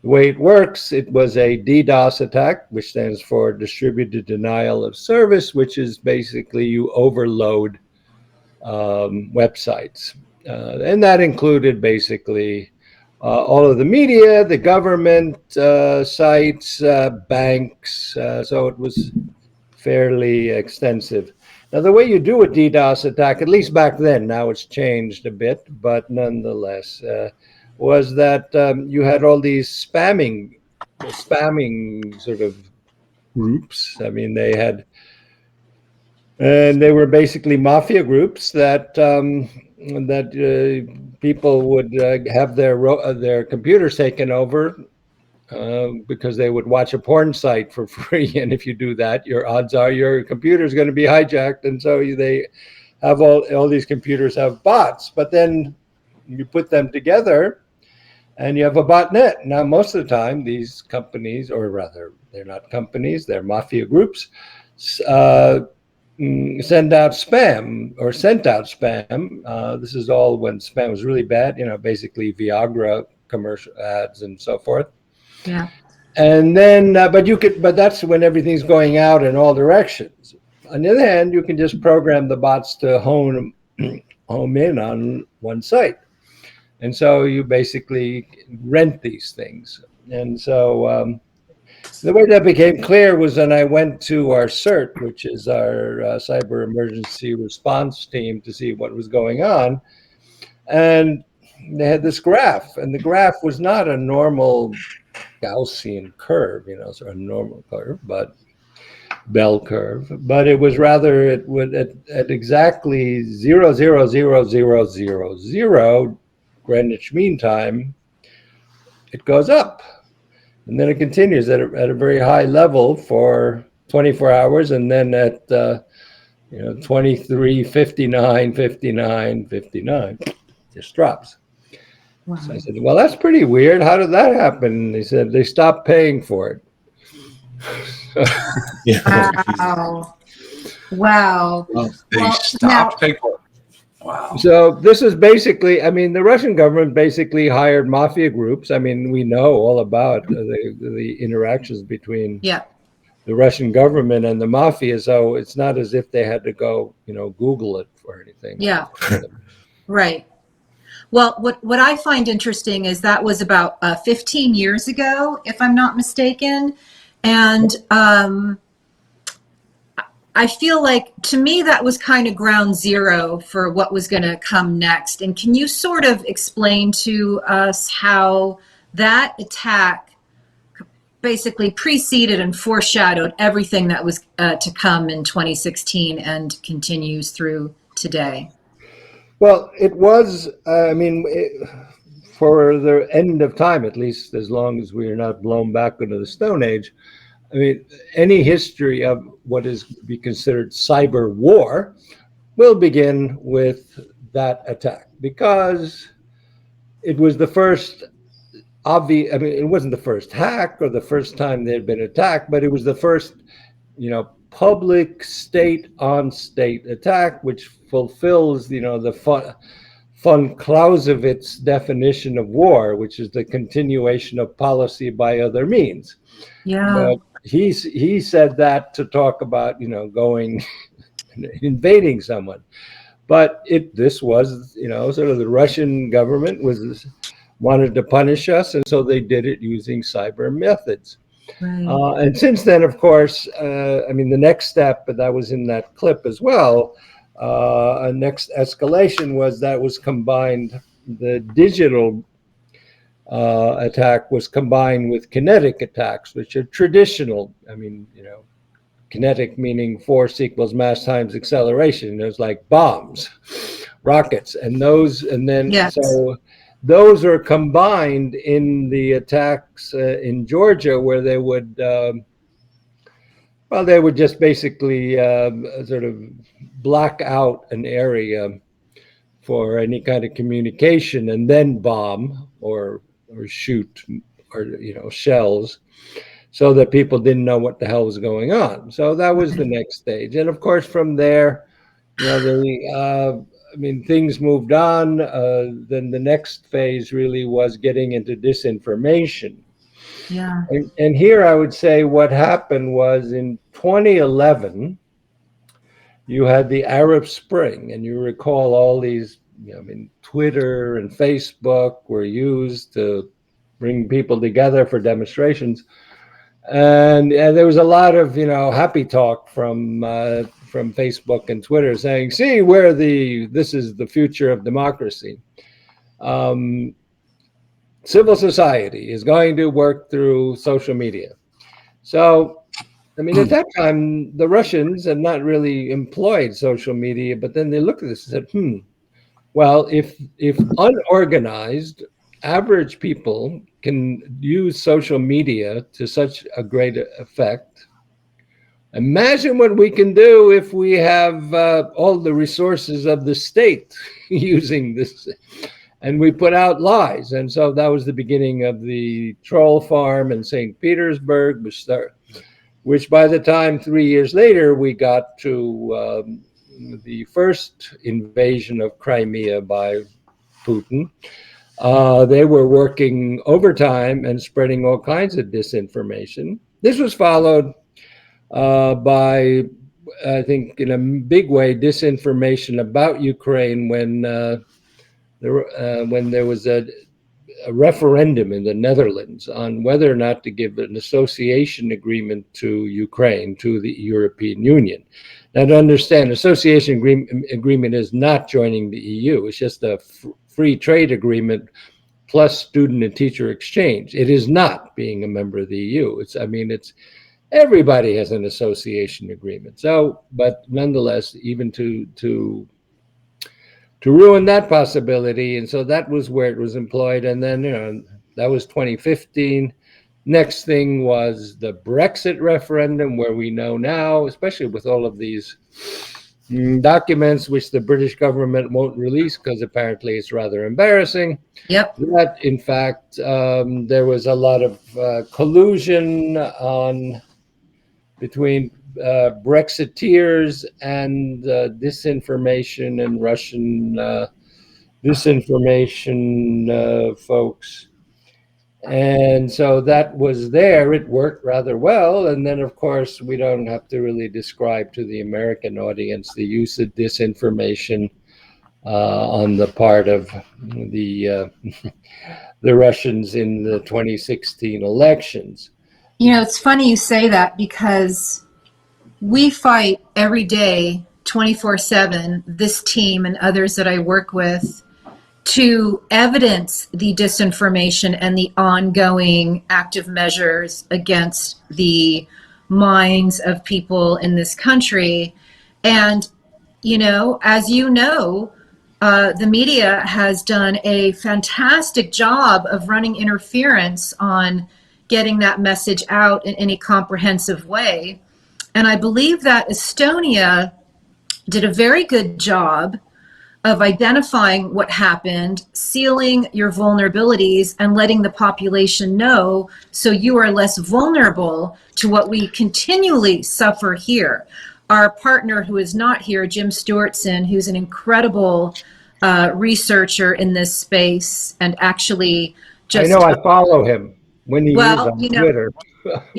way it works, it was a DDoS attack, which stands for Distributed Denial of Service, which is basically you overload websites. And that included basically all of the media, the government sites, banks. So it was fairly extensive. Now, the way you do a DDoS attack, at least back then, now it's changed a bit, but nonetheless, was that you had all these spamming sort of groups. I mean, they had, and they were basically mafia groups that people would have their computers taken over because they would watch a porn site for free, and if you do that, your odds are your computer is going to be hijacked, and so they have all these computers have bots. But then you put them together, and you have a botnet. Now, most of the time, these companies, or rather, they're not companies, they're mafia groups, sent out spam. This is all when spam was really bad, basically Viagra commercial ads and so forth. Yeah. And then, but that's when everything's going out in all directions. On the other hand, you can just program the bots to home in on one site. And so you basically rent these things. And so the way that became clear was when I went to our CERT, which is our cyber emergency response team, to see what was going on. And they had this graph, and the graph was not a normal Gaussian curve, sort of normal curve, but bell curve, but it was rather, it would at exactly 0.00000 Greenwich Mean Time, it goes up, and then it continues at a very high level for 24 hours, and then at 23, 59, 59, 59, just drops. Wow. So I said, well, that's pretty weird. How did that happen? And they said they stopped paying for it. Wow. They stopped paying for it. Wow. So this is basically, the Russian government basically hired mafia groups. We know all about the interactions between the Russian government and the mafia. So it's not as if they had to go, Google it or anything. Yeah. Right. Well, what I find interesting is that was about 15 years ago, if I'm not mistaken. And I feel like, to me, that was kind of ground zero for what was going to come next. And can you sort of explain to us how that attack basically preceded and foreshadowed everything that was to come in 2016 and continues through today? Well, it was, for the end of time, at least as long as we are not blown back into the Stone Age, any history of what is to be considered cyber war will begin with that attack, because it was the first obvious, it wasn't the first hack or the first time they had been attacked, but it was the first, public state-on-state attack, which fulfills, the von Clausewitz definition of war, which is the continuation of policy by other means. Yeah. But he said that to talk about, going invading someone. But this was, sort of the Russian government wanted to punish us, and so they did it using cyber methods. Right. And since then, of course, the next step, but that was in that clip as well, a next escalation was combined, the digital attack was combined with kinetic attacks, which are traditional. Kinetic meaning force equals mass times acceleration. There's like bombs, rockets, and those, and then so those are combined in the attacks in Georgia, where they would, they would just basically sort of black out an area for any kind of communication, and then bomb or shoot or shells, so that people didn't know what the hell was going on. So that was the next stage, and of course from there, mean, things moved on. Then the next phase really was getting into disinformation. Yeah. And here I would say what happened was in 2011, you had the Arab Spring, and you recall all these, I mean, Twitter and Facebook were used to bring people together for demonstrations. And there was a lot of, happy talk from Facebook and Twitter saying, see, this is the future of democracy. Civil society is going to work through social media. So, I mean, at that time, the Russians had not really employed social media, but then they looked at this and said, well, if unorganized, average people can use social media to such a great effect, imagine what we can do if we have all the resources of the state using this. And we put out lies. And so that was the beginning of the troll farm in St. Petersburg, which by the time 3 years later, we got to the first invasion of Crimea by Putin. They were working overtime and spreading all kinds of disinformation. This was followed by, I think, in a big way, disinformation about Ukraine when there was a referendum in the Netherlands on whether or not to give an association agreement to Ukraine, to the European Union. Now, to understand, association agreement is not joining the EU. It's just a free trade agreement plus student and teacher exchange. It is not being a member of the EU. It's everybody has an association agreement. So, but nonetheless, even to ruin that possibility. And so that was where it was employed. And then, that was 2015. Next thing was the Brexit referendum, where we know now, especially with all of these documents, which the British government won't release because apparently it's rather embarrassing. Yep. That, in fact, there was a lot of collusion between Brexiteers and disinformation and Russian disinformation folks. And so that was there. It worked rather well. And then, of course, we don't have to really describe to the American audience the use of disinformation on the part of the Russians in the 2016 elections. It's funny you say that, because we fight every day, 24/7, this team and others that I work with, to evidence the disinformation and the ongoing active measures against the minds of people in this country. And, as the media has done a fantastic job of running interference on getting that message out in any comprehensive way. And I believe that Estonia did a very good job of identifying what happened, sealing your vulnerabilities, and letting the population know so you are less vulnerable to what we continually suffer here. Our partner, who is not here, Jim Stewartson, who's an incredible researcher in this space, and actually just... I know, I follow him when he is on Twitter.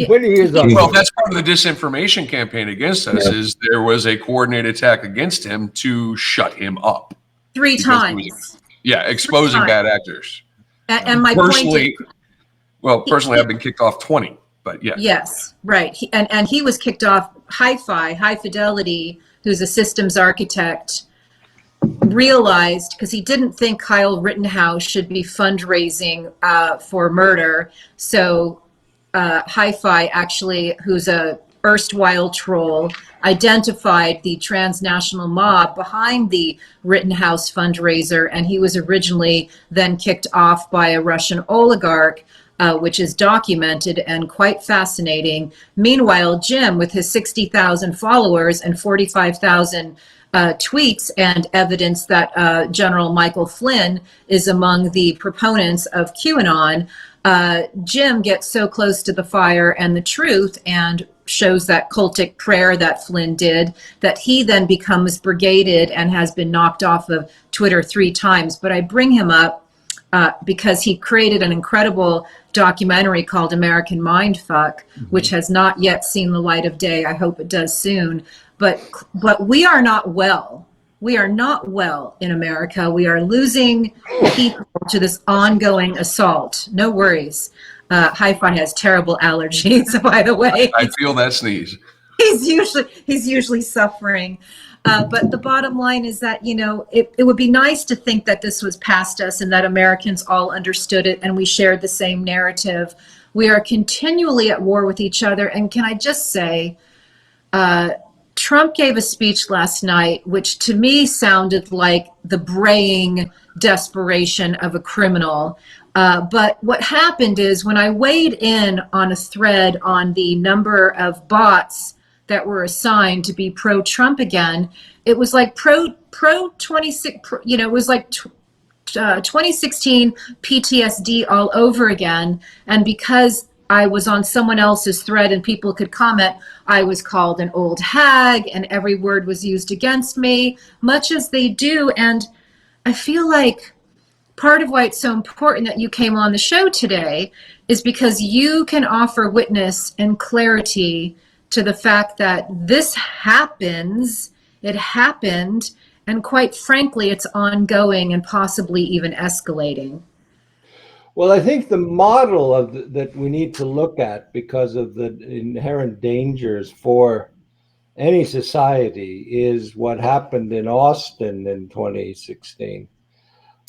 When he is on Well, that's part of the disinformation campaign against us, is there was a coordinated attack against him to shut him up. 3 times. Exposing bad actors. And my personally, point is, I've been kicked off 20, but yeah. Yes, right. He was kicked off. High Fidelity, who's a systems architect, realized, because he didn't think Kyle Rittenhouse should be fundraising for murder. So Hi-Fi, actually, who's a erstwhile troll, identified the transnational mob behind the Rittenhouse fundraiser, and he was originally then kicked off by a Russian oligarch, which is documented and quite fascinating. Meanwhile, Jim, with his 60,000 followers and 45,000 tweets and evidence that General Michael Flynn is among the proponents of QAnon, Jim gets so close to the fire and the truth and shows that cultic prayer that Flynn did, that he then becomes brigaded and has been knocked off of Twitter 3 times. But I bring him up because he created an incredible documentary called American Mindfuck, which has not yet seen the light of day. I hope it does soon. But we are not well. We are not well in America. We are losing people to this ongoing assault. No worries. Hi-Fi has terrible allergies, by the way. I feel that sneeze. He's usually suffering. But the bottom line is that, you know, it would be nice to think that this was past us and that Americans all understood it and we shared the same narrative. We are continually at war with each other. And can I just say, Trump gave a speech last night, which to me sounded like the braying desperation of a criminal. But what happened is when I weighed in on a thread on the number of bots that were assigned to be pro-Trump again, it was like pro 26, you know, it was like 2016 PTSD all over again. And because I was on someone else's thread and people could comment, I was called an old hag and every word was used against me, much as they do. And I feel like part of why it's so important that you came on the show today is because you can offer witness and clarity to the fact that this happens, it happened, and quite frankly, it's ongoing and possibly even escalating. Well, I think the model of that we need to look at, because of the inherent dangers for any society, is what happened in Austin in 2016,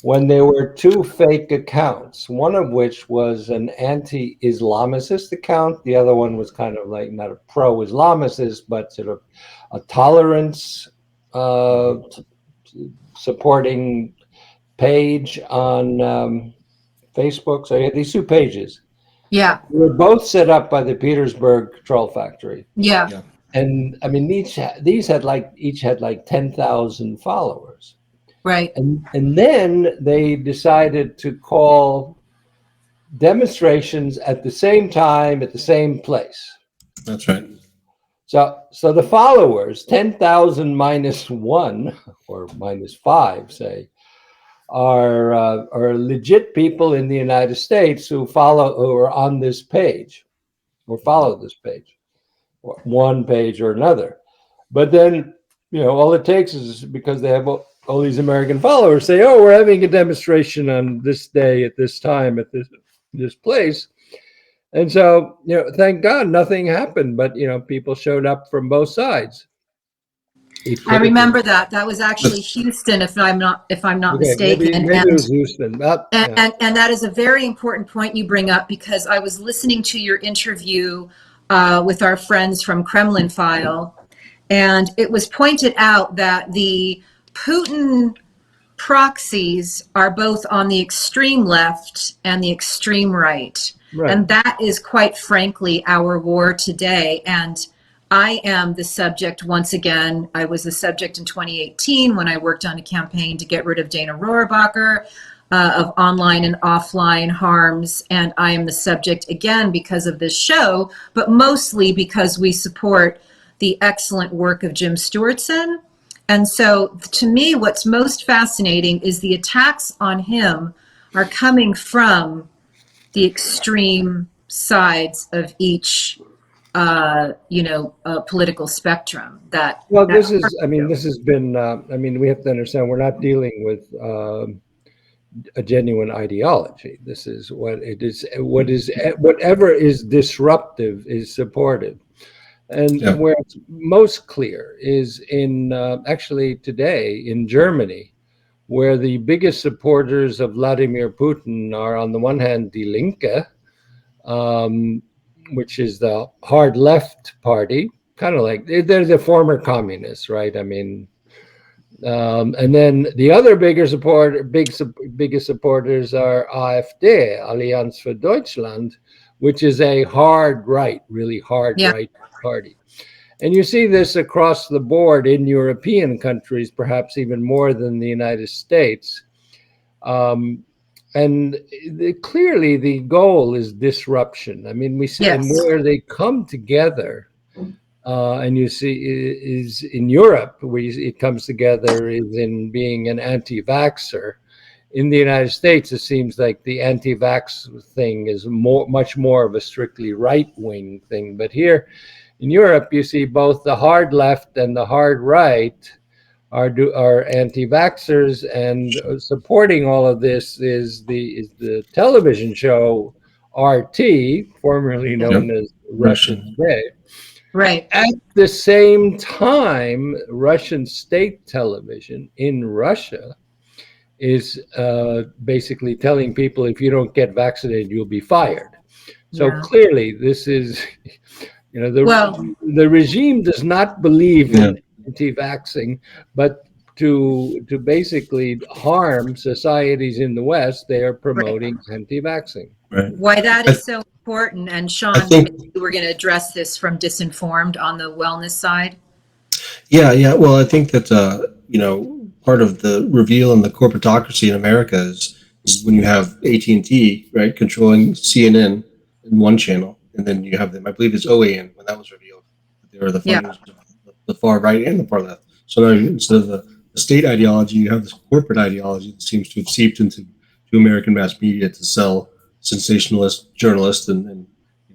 when there were 2 fake accounts, one of which was an anti-Islamicist account. The other one was kind of like not a pro-Islamicist, but sort of a tolerance supporting page on Facebook. So you had these 2 pages. Yeah. They were both set up by the Petersburg Troll Factory. Yeah. And I mean, each had like 10,000 followers. Right. And then they decided to call demonstrations at the same time, at the same place. That's right. So the followers, 10,000 minus 1 or minus 5, say, are legit people in the United States who are on this page or follow this page, or one page or another. But then, you know, all it takes is because they have all these American followers say, oh, we're having a demonstration on this day at this time at this place. And so, you know, thank God nothing happened, but, you know, people showed up from both sides. I remember that. That was actually Houston, if I'm not mistaken. Maybe it was Houston. And that is a very important point you bring up, because I was listening to your interview with our friends from Kremlin File, and it was pointed out that the Putin proxies are both on the extreme left and the extreme right. Right. And that is quite frankly our war today. And I am the subject once again. I was the subject in 2018 when I worked on a campaign to get rid of Dana Rohrabacher of online and offline harms. And I am the subject again because of this show, but mostly because we support the excellent work of Jim Stewartson. And so to me, what's most fascinating is the attacks on him are coming from the extreme sides of each political spectrum. This has been, we have to understand, we're not dealing with a genuine ideology. This is what it is. Whatever is disruptive is supported. And where it's most clear is in actually today in Germany, where the biggest supporters of Vladimir Putin are, on the one hand, Die Linke, which is the hard left party, kind of like they're the former communists, right? I mean, and then the other biggest supporters are AfD, Allianz für Deutschland, which is a hard right, really hard right party. And you see this across the board in European countries, perhaps even more than the United States. clearly the goal is disruption. I mean, we see and where they come together, and you see is in Europe where it comes together is in being an anti-vaxxer. In the United States, it seems like the anti-vax thing is much more of a strictly right-wing thing. But here in Europe, you see both the hard left and the hard right are anti-vaxxers, and supporting all of this is the television show RT, formerly known as Russia Today. Right. At the same time, Russian state television in Russia is basically telling people if you don't get vaccinated, you'll be fired. So clearly, this is, the regime does not believe in anti-vaxxing, but to basically harm societies in the West, they are promoting anti-vaxxing. Right. Why that is so important, and Sean, we're going to address this from Disinformed on the wellness side. Yeah. Well, I think that part of the reveal in the corporatocracy in America is when you have AT&T, right, controlling CNN in one channel, and then you have them. I believe it's OAN when that was revealed. They were the funders of the far right and the far left. So now instead of the state ideology, you have this corporate ideology that seems to have seeped into American mass media to sell sensationalist journalists and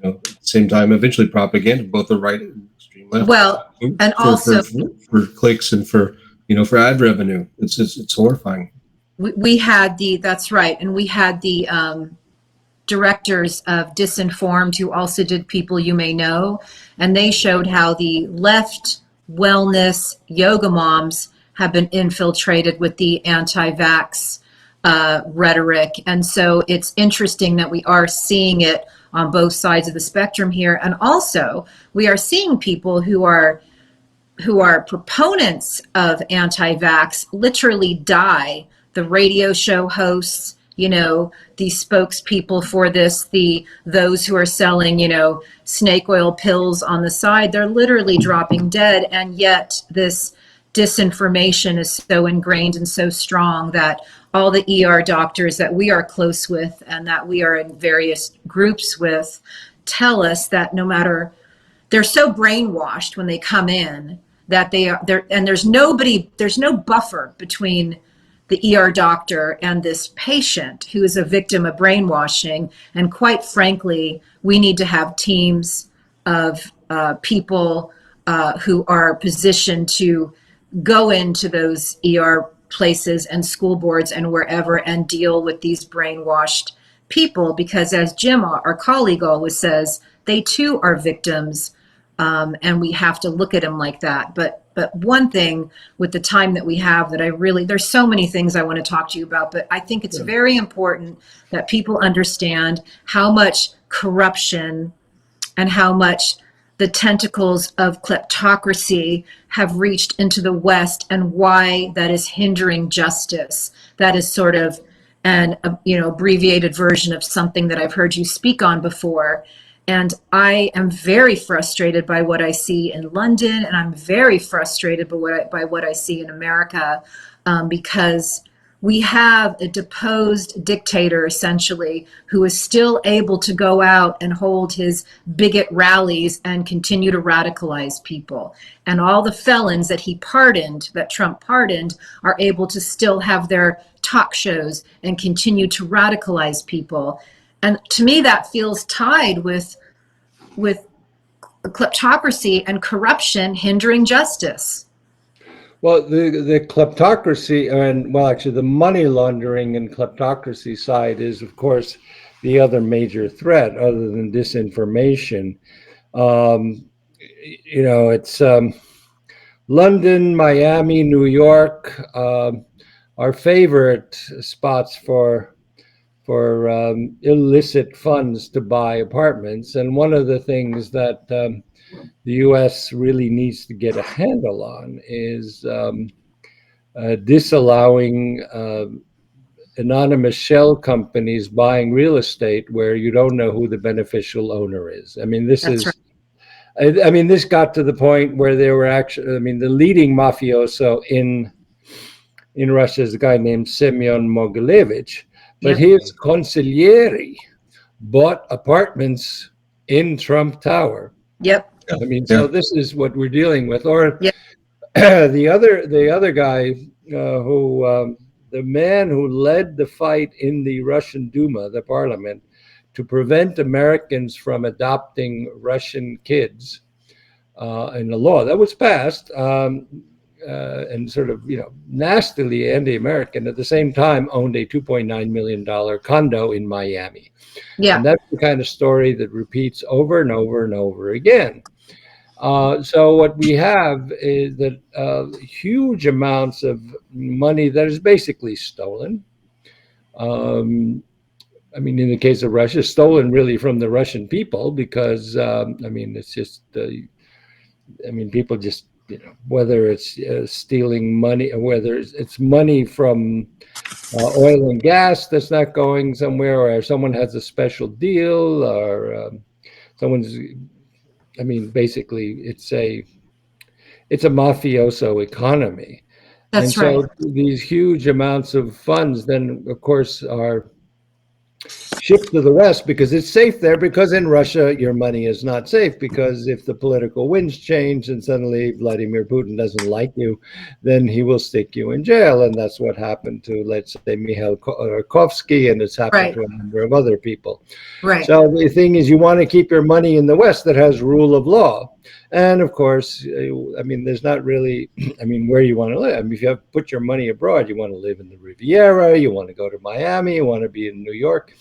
at the same time eventually propaganda, both the right and extreme left. Well, and also for clicks and for ad revenue. It's horrifying. We had that's right, and we had the directors of Disinformed who also did People You May Know, and they showed how the left wellness yoga moms have been infiltrated with the anti-vax rhetoric. And so it's interesting that we are seeing it on both sides of the spectrum here. And also we are seeing people who are proponents of anti-vax literally die. The radio show hosts, the spokespeople for this, those who are selling, snake oil pills on the side, they're literally dropping dead. And yet this disinformation is so ingrained and so strong that all the ER doctors that we are close with and that we are in various groups with tell us that no matter, they're so brainwashed when they come in that and there's no buffer between the ER doctor and this patient who is a victim of brainwashing. And quite frankly, we need to have teams of people who are positioned to go into those ER places and school boards and wherever and deal with these brainwashed people, because as Jim, our colleague, always says, they too are victims, and we have to look at them like that. But one thing with the time that we have that there's so many things I want to talk to you about, but I think it's very important that people understand how much corruption and how much the tentacles of kleptocracy have reached into the West and why that is hindering justice. That is sort of an abbreviated version of something that I've heard you speak on before. And I am very frustrated by what I see in London, and I'm very frustrated by what I see in America, because we have a deposed dictator, essentially, who is still able to go out and hold his bigot rallies and continue to radicalize people. And all the felons that that Trump pardoned, are able to still have their talk shows and continue to radicalize people. And to me, that feels tied with kleptocracy and corruption hindering justice. Well, the kleptocracy actually the money laundering and kleptocracy side is, of course, the other major threat other than disinformation. It's London, Miami, New York, our favorite spots for illicit funds to buy apartments. And one of the things that the U.S. really needs to get a handle on is disallowing anonymous shell companies buying real estate where you don't know who the beneficial owner is. I mean, this this got to the point where there were the leading mafioso in Russia is a guy named Semyon Mogilevich. But his consigliere bought apartments in Trump Tower. Yep. I mean, so this is what we're dealing with. Or Yep. the other guy who the man who led the fight in the Russian Duma, the parliament, to prevent Americans from adopting Russian kids, in the law that was passed, and sort of, nastily anti-American, at the same time owned a $2.9 million condo in Miami. Yeah. And that's the kind of story that repeats over and over and over again. So what we have is that huge amounts of money that is basically stolen. I mean, in the case of Russia, stolen really from the Russian people, because it's just, people just, whether it's stealing money, or whether it's money from oil and gas that's not going somewhere, or someone has a special deal, or someone's. Basically, it's a mafioso economy. That's and so right. These huge amounts of funds then, of course, are shipped to the West because it's safe there, because in Russia, your money is not safe, because if the political winds change and suddenly Vladimir Putin doesn't like you, then he will stick you in jail. And that's what happened to, let's say, Mikhail Khodorkovsky, and it's happened to a number of other people. Right. So the thing is, you want to keep your money in the West that has rule of law. And of course, there's not really, where you want to live. If you have put your money abroad, you want to live in the Riviera, you want to go to Miami, you want to be in New York.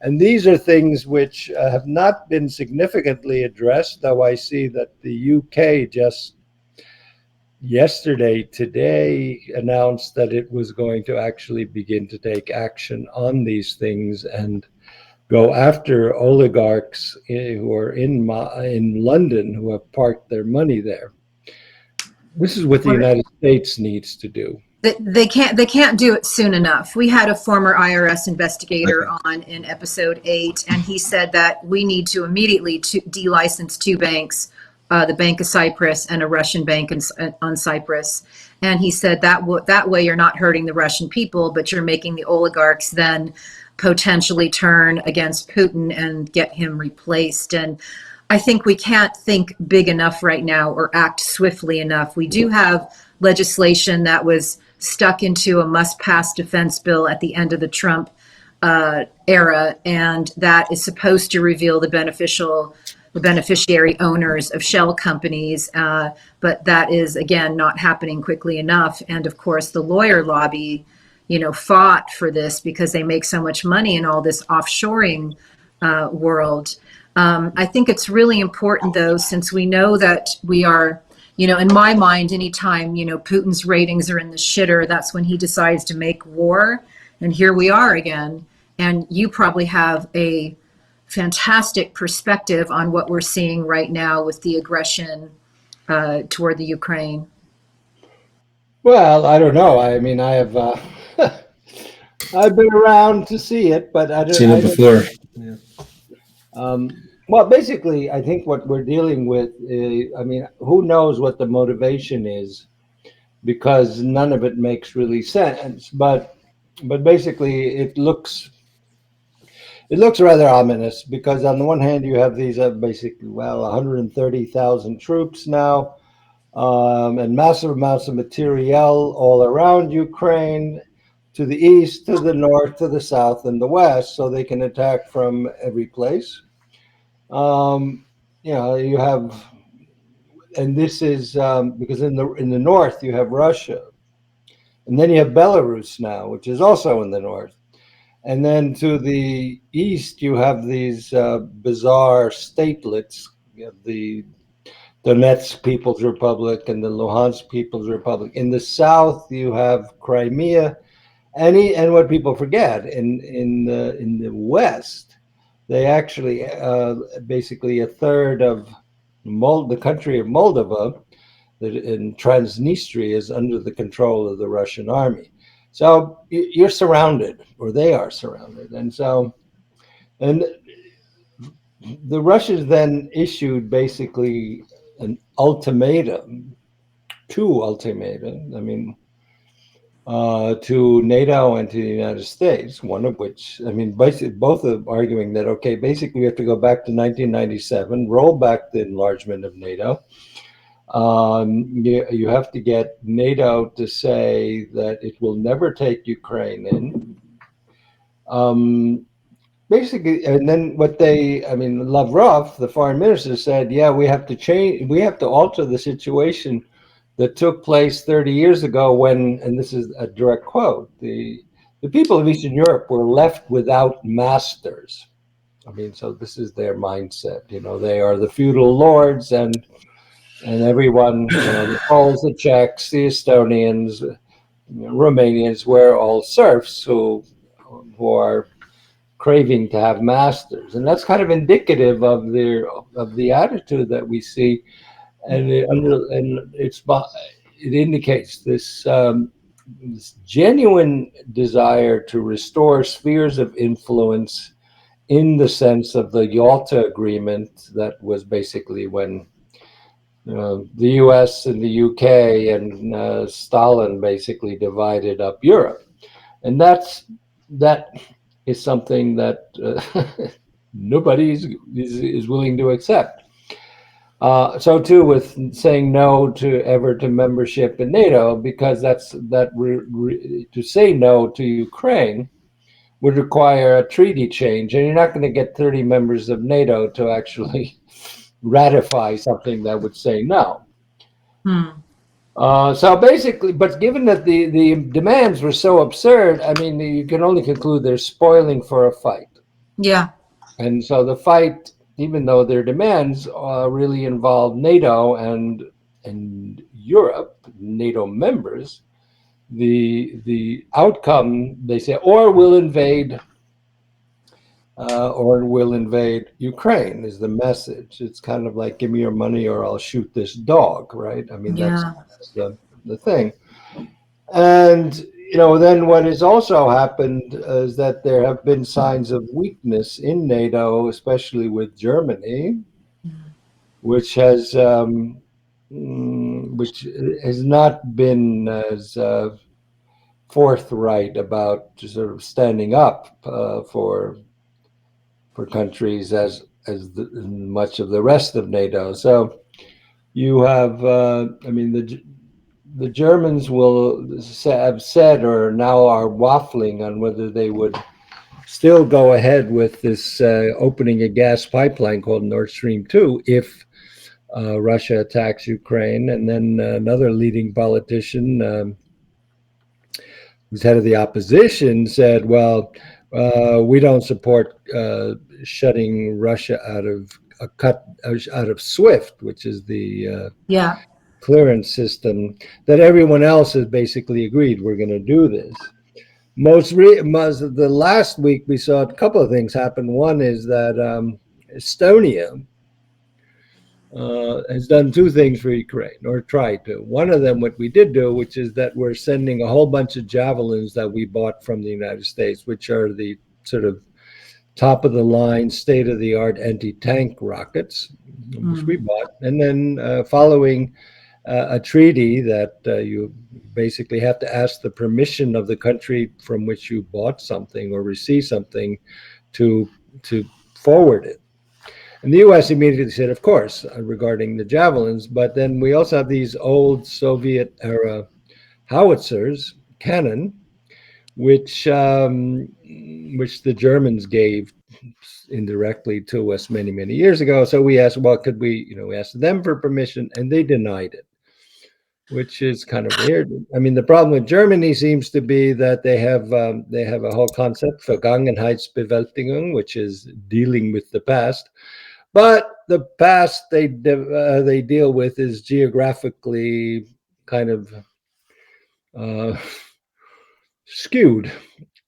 And these are things which have not been significantly addressed, though I see that the UK just today announced that it was going to actually begin to take action on these things and go after oligarchs who are in London, who have parked their money there. This is what the United States needs to do. They can't do it soon enough. We had a former IRS investigator on in episode 8, and he said that we need to immediately de-license 2 banks, the Bank of Cyprus and a Russian bank on Cyprus. And he said that way you're not hurting the Russian people, but you're making the oligarchs then potentially turn against Putin and get him replaced. And I think we can't think big enough right now or act swiftly enough. We do have legislation that was stuck into a must-pass defense bill at the end of the Trump era, and that is supposed to reveal the beneficiary owners of shell companies, but that is, again, not happening quickly enough. And of course, the lawyer lobby, fought for this because they make so much money in all this offshoring world. I think it's really important, though, since we know that we are, in my mind, anytime, Putin's ratings are in the shitter, that's when he decides to make war. And here we are again. And you probably have a fantastic perspective on what we're seeing right now with the aggression toward the Ukraine. Well, I don't know. I have, I've been around to see it, but I don't. Seen it before. Yeah. Well, basically, I think what we're dealing with is, who knows what the motivation is, because none of it makes really sense. But basically, it looks rather ominous, because on the one hand, you have these basically 130,000 troops now, and massive amounts of materiel all around Ukraine, to the east, to the north, to the south, and the west, so they can attack from every place. You have, and this is because in the north you have Russia, and then you have Belarus now, which is also in the north, and then to the east you have these bizarre statelets. You have the Donetsk People's Republic and the Luhansk People's Republic. In the south you have Crimea, and what people forget, in the west, they actually basically a third of the country of Moldova, in Transnistria, is under the control of the Russian army. So you're surrounded, or they are surrounded, and the Russians then issued basically an ultimatum, 2 ultimatums. to NATO and to the United States, one of which, I mean, basically both are arguing that, okay, basically we have to go back to 1997, roll back the enlargement of NATO. You have to get NATO to say that it will never take Ukraine in. Basically, and then Lavrov, the foreign minister, said, yeah, we have to alter the situation that took place 30 years ago when, and this is a direct quote, the people of Eastern Europe were left without masters. I mean, so this is their mindset. You know, they are the feudal lords, and everyone, the Poles, the Czechs, the Estonians, Romanians, were all serfs who are craving to have masters, and that's kind of indicative of the attitude that we see. And it indicates this genuine desire to restore spheres of influence in the sense of the Yalta Agreement, that was basically when the US and the UK and Stalin basically divided up Europe. And that is something that nobody is willing to accept. So too with saying no to membership in NATO, because to say no to Ukraine would require a treaty change, and you're not going to get 30 members of NATO to actually ratify something that would say no. So basically, but given that the demands were so absurd, I mean, you can only conclude they're spoiling for a fight. Yeah. And so the fight, even though their demands really involve NATO and Europe, NATO members, the outcome, they say, or we'll invade Ukraine, is the message. It's kind of like, give me your money or I'll shoot this dog, right? I mean, that's the thing. And then what has also happened is that there have been signs of weakness in NATO, especially with Germany, which has not been as forthright about sort of standing up for countries as much of the rest of NATO. So you have, the Germans have said, or now are waffling on whether they would still go ahead with this opening a gas pipeline called Nord Stream 2 if Russia attacks Ukraine. And then another leading politician who's head of the opposition said, well, we don't support shutting Russia out of SWIFT, which is the clearance system that everyone else has basically agreed we're going to do this. The last week we saw a couple of things happen. One is that Estonia has done two things for Ukraine, or tried to. One of them, what we did do, which is that we're sending a whole bunch of javelins that we bought from the United States, which are the sort of top of the line, state of the art anti-tank rockets, which we bought. And then following a treaty that you basically have to ask the permission of the country from which you bought something or received something to forward it. And the U.S. immediately said, of course, regarding the javelins. But then we also have these old Soviet-era howitzers, cannon, which the Germans gave indirectly to us many, many years ago. So we asked, well, could we, we asked them for permission, and they denied it, which is kind of weird. I mean, the problem with Germany seems to be that they have a whole concept, Vergangenheitsbewältigung, which is dealing with the past. But the past they deal with is geographically kind of skewed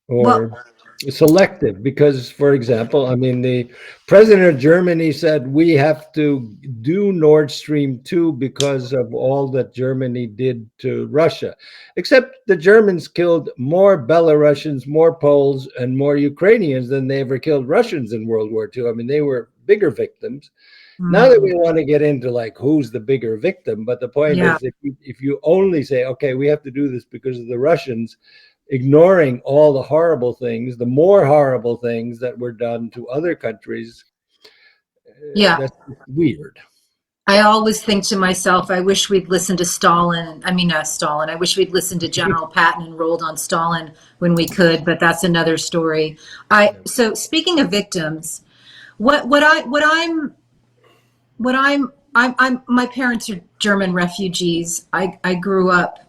or selective, because, for example, I mean, the president of Germany said we have to do Nord Stream 2 because of all that Germany did to Russia, except the Germans killed more Belarusians, more Poles, and more Ukrainians than they ever killed Russians in World War II. I mean, they were bigger victims. Not that we want to get into like who's the bigger victim, but the point is if you only say, okay, we have to do this because of the Russians, ignoring all the horrible things, the more horrible things that were done to other countries, that's weird. I always think to myself, I wish we'd listened to Stalin. I mean, Stalin. I wish we'd listened to General Patton and rolled on Stalin when we could, but that's another story. So speaking of victims, I'm my parents are German refugees. I grew up,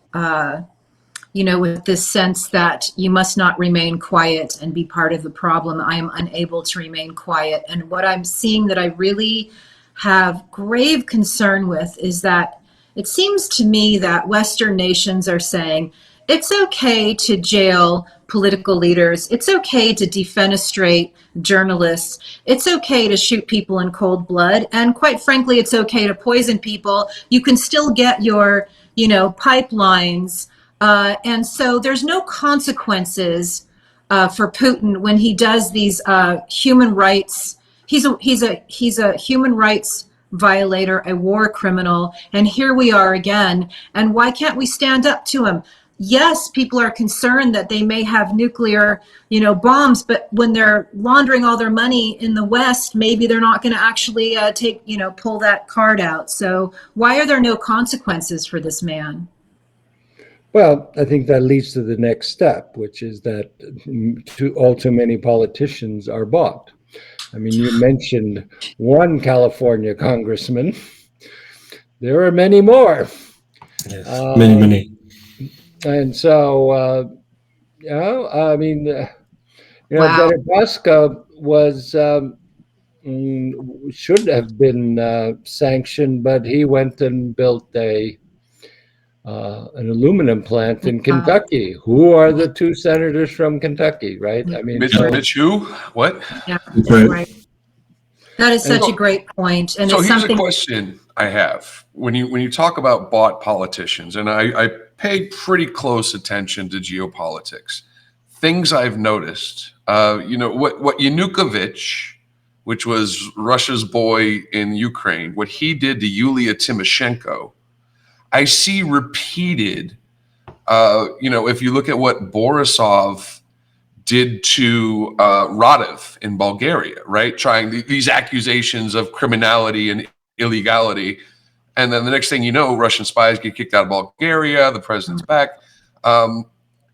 with this sense that you must not remain quiet and be part of the problem. I am unable to remain quiet. And what I'm seeing that I really have grave concern with is that it seems to me that Western nations are saying it's okay to jail political leaders. It's okay to defenestrate journalists. It's okay to shoot people in cold blood. And quite frankly, it's okay to poison people. You can still get your, pipelines. And so there's no consequences for Putin when he does these human rights. He's a human rights violator, a war criminal, and here we are again. And why can't we stand up to him? Yes, people are concerned that they may have nuclear, bombs, but when they're laundering all their money in the West, maybe they're not going to actually pull that card out. So why are there no consequences for this man? Well, I think that leads to the next step, which is that all too many politicians are bought. I mean, you mentioned one California congressman. There are many more. Yes, many. And so, Wow. Deripaska was should have been sanctioned, but he went and built an aluminum plant in Kentucky. Who are the two senators from Kentucky, right? I mean, Mitch who? What? Yeah, right. That is such a great point. And so it's here's a question I have. When you talk about bought politicians, and I pay pretty close attention to geopolitics, things I've noticed, what Yanukovych, which was Russia's boy in Ukraine, what he did to Yulia Tymoshenko, I see repeated, if you look at what Borisov did to Radev in Bulgaria, right? Trying these accusations of criminality and illegality. And then the next thing you know, Russian spies get kicked out of Bulgaria, the president's back.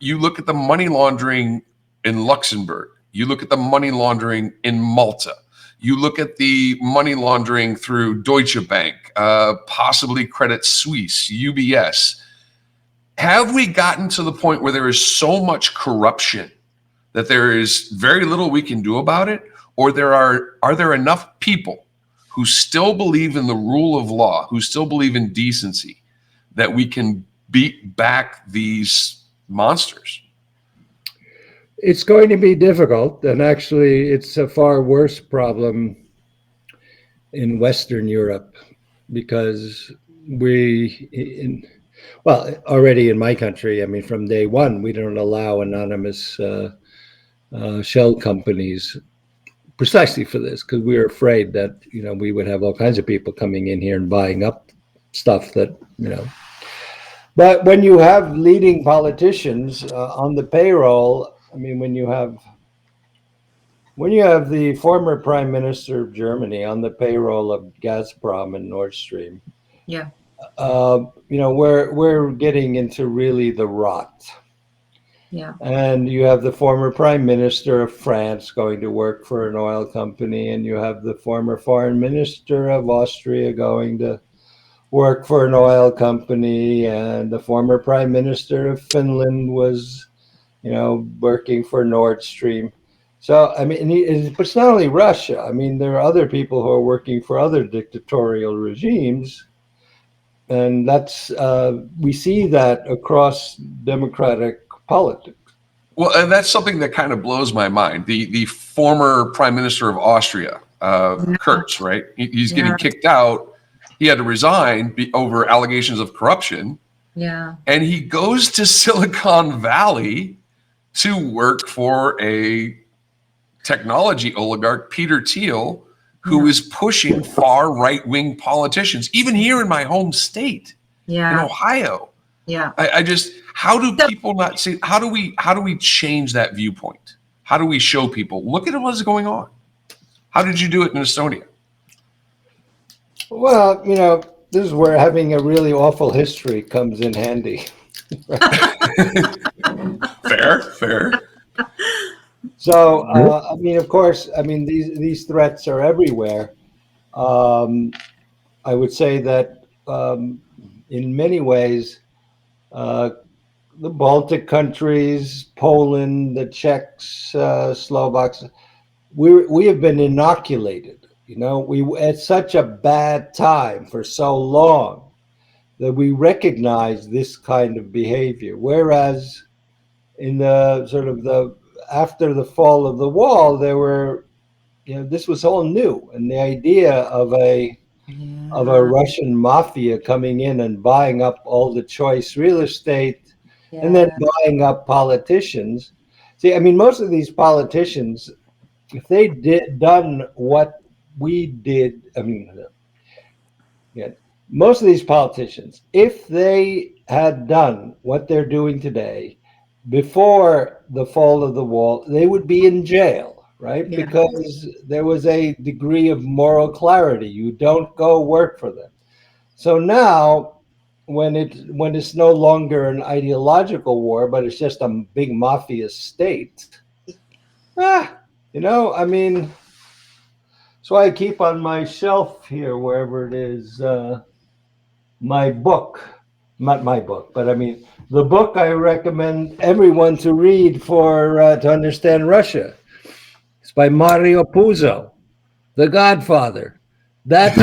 You look at the money laundering in Luxembourg. You look at the money laundering in Malta. You look at the money laundering through Deutsche Bank, possibly Credit Suisse, UBS. Have we gotten to the point where there is so much corruption that there is very little we can do about it? Or are there enough people who still believe in the rule of law, who still believe in decency, that we can beat back these monsters? It's going to be difficult, and actually it's a far worse problem in Western Europe because already in my country, I mean, from day one, we don't allow anonymous shell companies precisely for this, because we were afraid that, we would have all kinds of people coming in here and buying up stuff that, But when you have leading politicians on the payroll, I mean, when you have the former prime minister of Germany on the payroll of Gazprom and Nord Stream, we're getting into really the rot. Yeah. And you have the former prime minister of France going to work for an oil company, and you have the former foreign minister of Austria going to work for an oil company, and the former prime minister of Finland was working for Nord Stream. So, I mean, but it's not only Russia. I mean, there are other people who are working for other dictatorial regimes. And that's, we see that across democratic politics. Well, and that's something that kind of blows my mind. The former prime minister of Austria, Kurz, right? He's getting kicked out. He had to resign over allegations of corruption. Yeah. And he goes to Silicon Valley to work for a technology oligarch, Peter Thiel, who is pushing far right-wing politicians, even here in my home state, in Ohio. Yeah. I just, how do people not see, how do we change that viewpoint? How do we show people, look at what's going on? How did you do it in Estonia? Well, you know, this is where having a really awful history comes in handy. Fair. So, I mean, of course, I mean, these threats are everywhere. I would say that in many ways, the Baltic countries, Poland, the Czechs, Slovaks, we have been inoculated. You know, we at such a bad time for so long that we recognize this kind of behavior. Whereas in the sort of after the fall of the wall, there were, you know, this was all new, and the idea of a Russian mafia coming in and buying up all the choice real estate, and then buying up politicians. See, I mean, most of these politicians, if they done what we did, I mean, most of these politicians, if they had done what they're doing today before the fall of the wall, they would be in jail, right? Yeah. Because there was a degree of moral clarity. You don't go work for them. So now, when it's no longer an ideological war, but it's just a big mafia state, you know, I mean, so I keep on my shelf here, wherever it is, my book, not my book, but I mean, the book I recommend everyone to read to understand Russia. It's by Mario Puzo, The Godfather. That's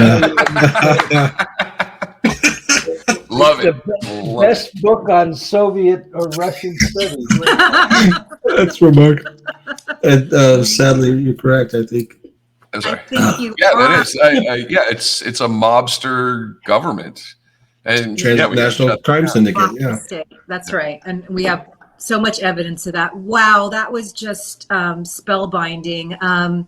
Love it. The best book on Soviet or Russian studies. That's remarkable. And sadly, you're correct, I think. Sorry. That is. It's a mobster government. And transnational crime syndicate. Yeah, that's right. And we have so much evidence of that. Wow, that was just spellbinding.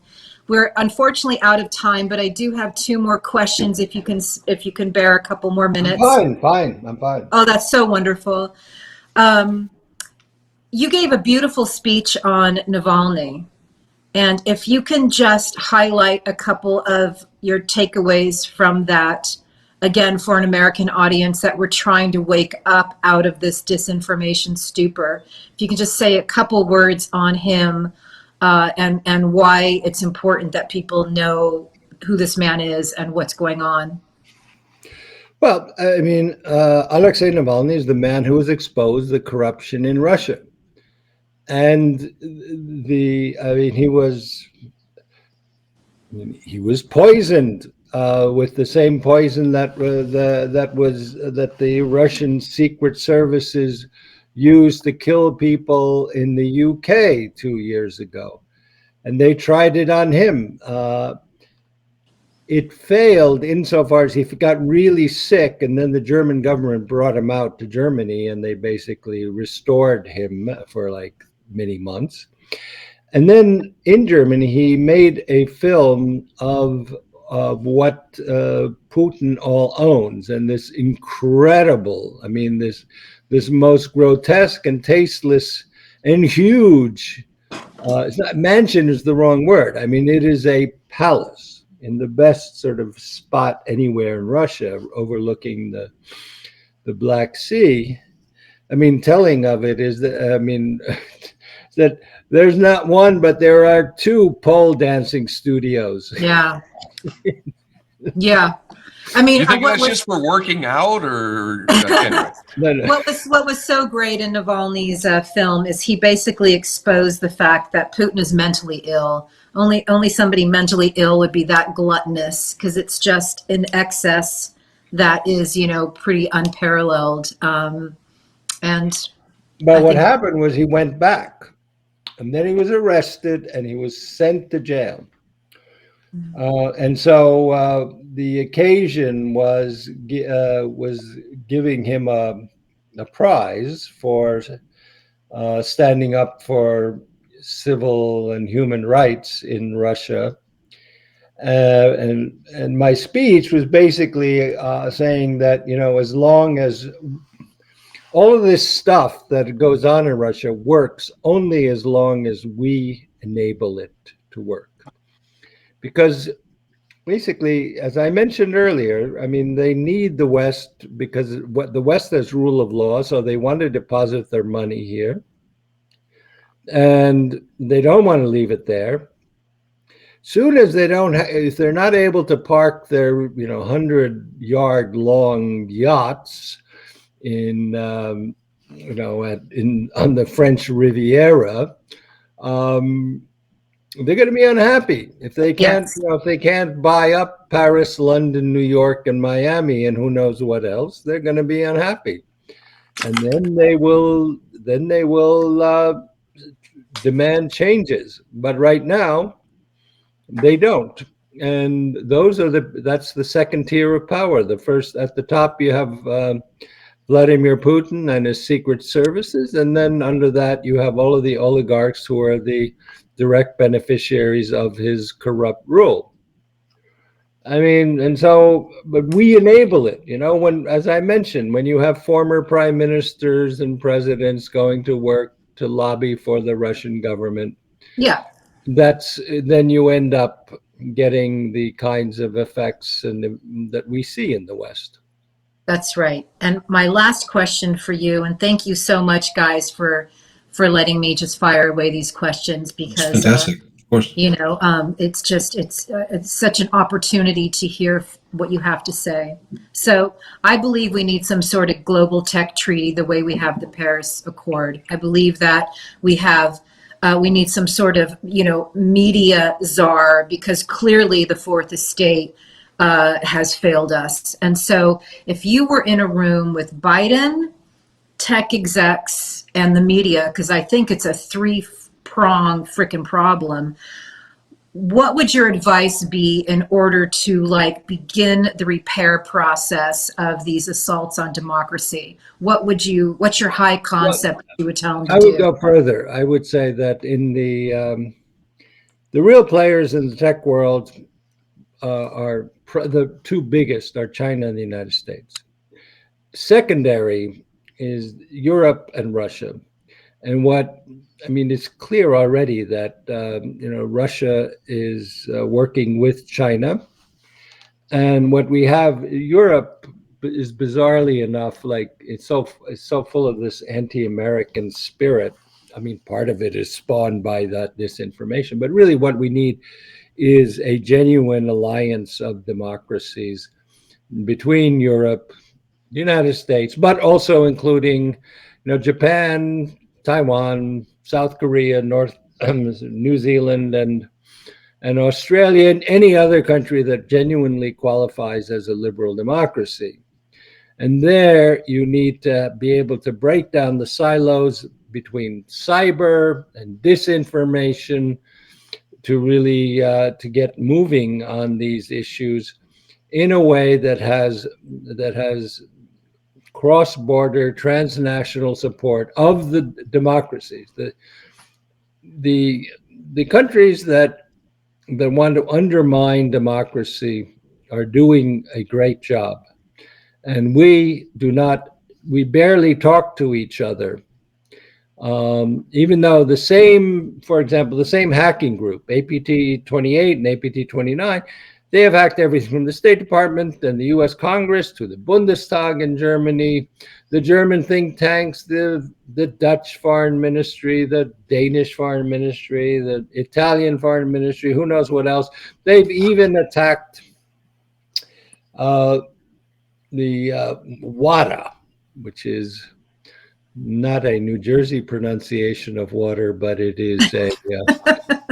We're unfortunately out of time, but I do have 2 more questions. If you can bear a couple more minutes. I'm fine. Oh, that's so wonderful. You gave a beautiful speech on Navalny. And if you can just highlight a couple of your takeaways from that, again, for an American audience that we're trying to wake up out of this disinformation stupor. If you can just say a couple words on him and why it's important that people know who this man is and what's going on. Well, I mean, Alexei Navalny is the man who has exposed the corruption in Russia. And he was poisoned with the same poison that the Russian secret services used to kill people in the UK 2 years ago, and they tried it on him. It failed insofar as he got really sick, and then the German government brought him out to Germany, and they basically restored him for like many months. And then in Germany, he made a film of what Putin all owns, and this incredible, I mean, this most grotesque and tasteless and huge, it's not, mansion is the wrong word. I mean, it is a palace in the best sort of spot anywhere in Russia, overlooking the Black Sea. I mean, telling of it is that, I mean, that there's not one, but there are 2 pole dancing studios. Yeah. Yeah. I mean, you think that's just for working out, or anyway? What was so great in Navalny's film is he basically exposed the fact that Putin is mentally ill. Only somebody mentally ill would be that gluttonous, because it's just an excess that is, you know, pretty unparalleled. But what happened was he went back, and then he was arrested and he was sent to jail. And so the occasion was giving him a prize for standing up for civil and human rights in Russia. And my speech was basically saying that, as long as all of this stuff that goes on in Russia works only as long as we enable it to work. Because basically, as I mentioned earlier, I mean, they need the West because the West has rule of law, so they want to deposit their money here. And they don't want to leave it there. Soon as they don't, if they're not able to park their 100-yard long yachts in on the French Riviera, they're going to be unhappy if they can't if they can't buy up Paris, London, New York, and Miami, and who knows what else. They're going to be unhappy, and then they will demand changes. But right now, they don't. And that's the second tier of power. The first, at the top, you have Vladimir Putin and his secret services. And then under that, you have all of the oligarchs who are the direct beneficiaries of his corrupt rule. I mean, and so, but we enable it, when, as I mentioned, when you have former prime ministers and presidents going to work to lobby for the Russian government. Yeah. Then you end up getting the kinds of effects that we see in the West. That's right. And my last question for you, and thank you so much, guys, for letting me just fire away these questions, because fantastic. Of course. It's such an opportunity to hear what you have to say. So I believe we need some sort of global tech treaty the way we have the Paris Accord. I believe that we need some sort of, media czar, because clearly the fourth estate has failed us. And so if you were in a room with Biden, tech execs, and the media, because I think it's a three-pronged freaking problem, what would your advice be in order to begin the repair process of these assaults on democracy? What's your high concept you would tell them to do? I would go further. I would say that in the real players in the tech world are the two biggest are China and the United States. Secondary is Europe and Russia. And it's clear already that, Russia is working with China. And what we have, Europe is bizarrely enough, it's so full of this anti-American spirit. I mean, part of it is spawned by that disinformation, but really what we need is a genuine alliance of democracies between Europe, the United States, but also including, Japan, Taiwan, South Korea, New Zealand, and Australia, and any other country that genuinely qualifies as a liberal democracy. And there you need to be able to break down the silos between cyber and disinformation to really to get moving on these issues in a way that has cross-border transnational support of the democracies. The countries that want to undermine democracy are doing a great job. And we barely talk to each other. Even though for example, the same hacking group, APT28 and APT29, they have hacked everything from the State Department and the US Congress to the Bundestag in Germany, the German think tanks, the Dutch foreign ministry, the Danish foreign ministry, the Italian foreign ministry, who knows what else. They've even attacked the WADA, which is not a New Jersey pronunciation of water, but it is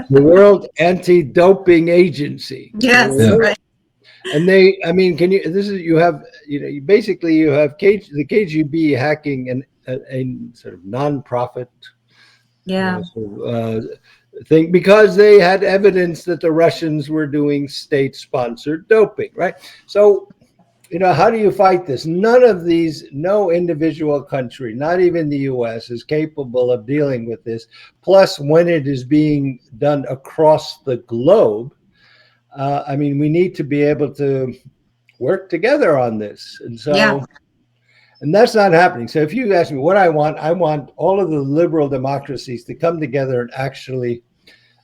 the World Anti-Doping Agency. Yes, right. And you have the KGB hacking a sort of non-profit thing, because they had evidence that the Russians were doing state-sponsored doping, right? So, how do you fight this? No individual country, not even the US, is capable of dealing with this. Plus, when it is being done across the globe, I mean, we need to be able to work together on this. And so, Yeah. and that's not happening. So if you ask me what I want all of the liberal democracies to come together and actually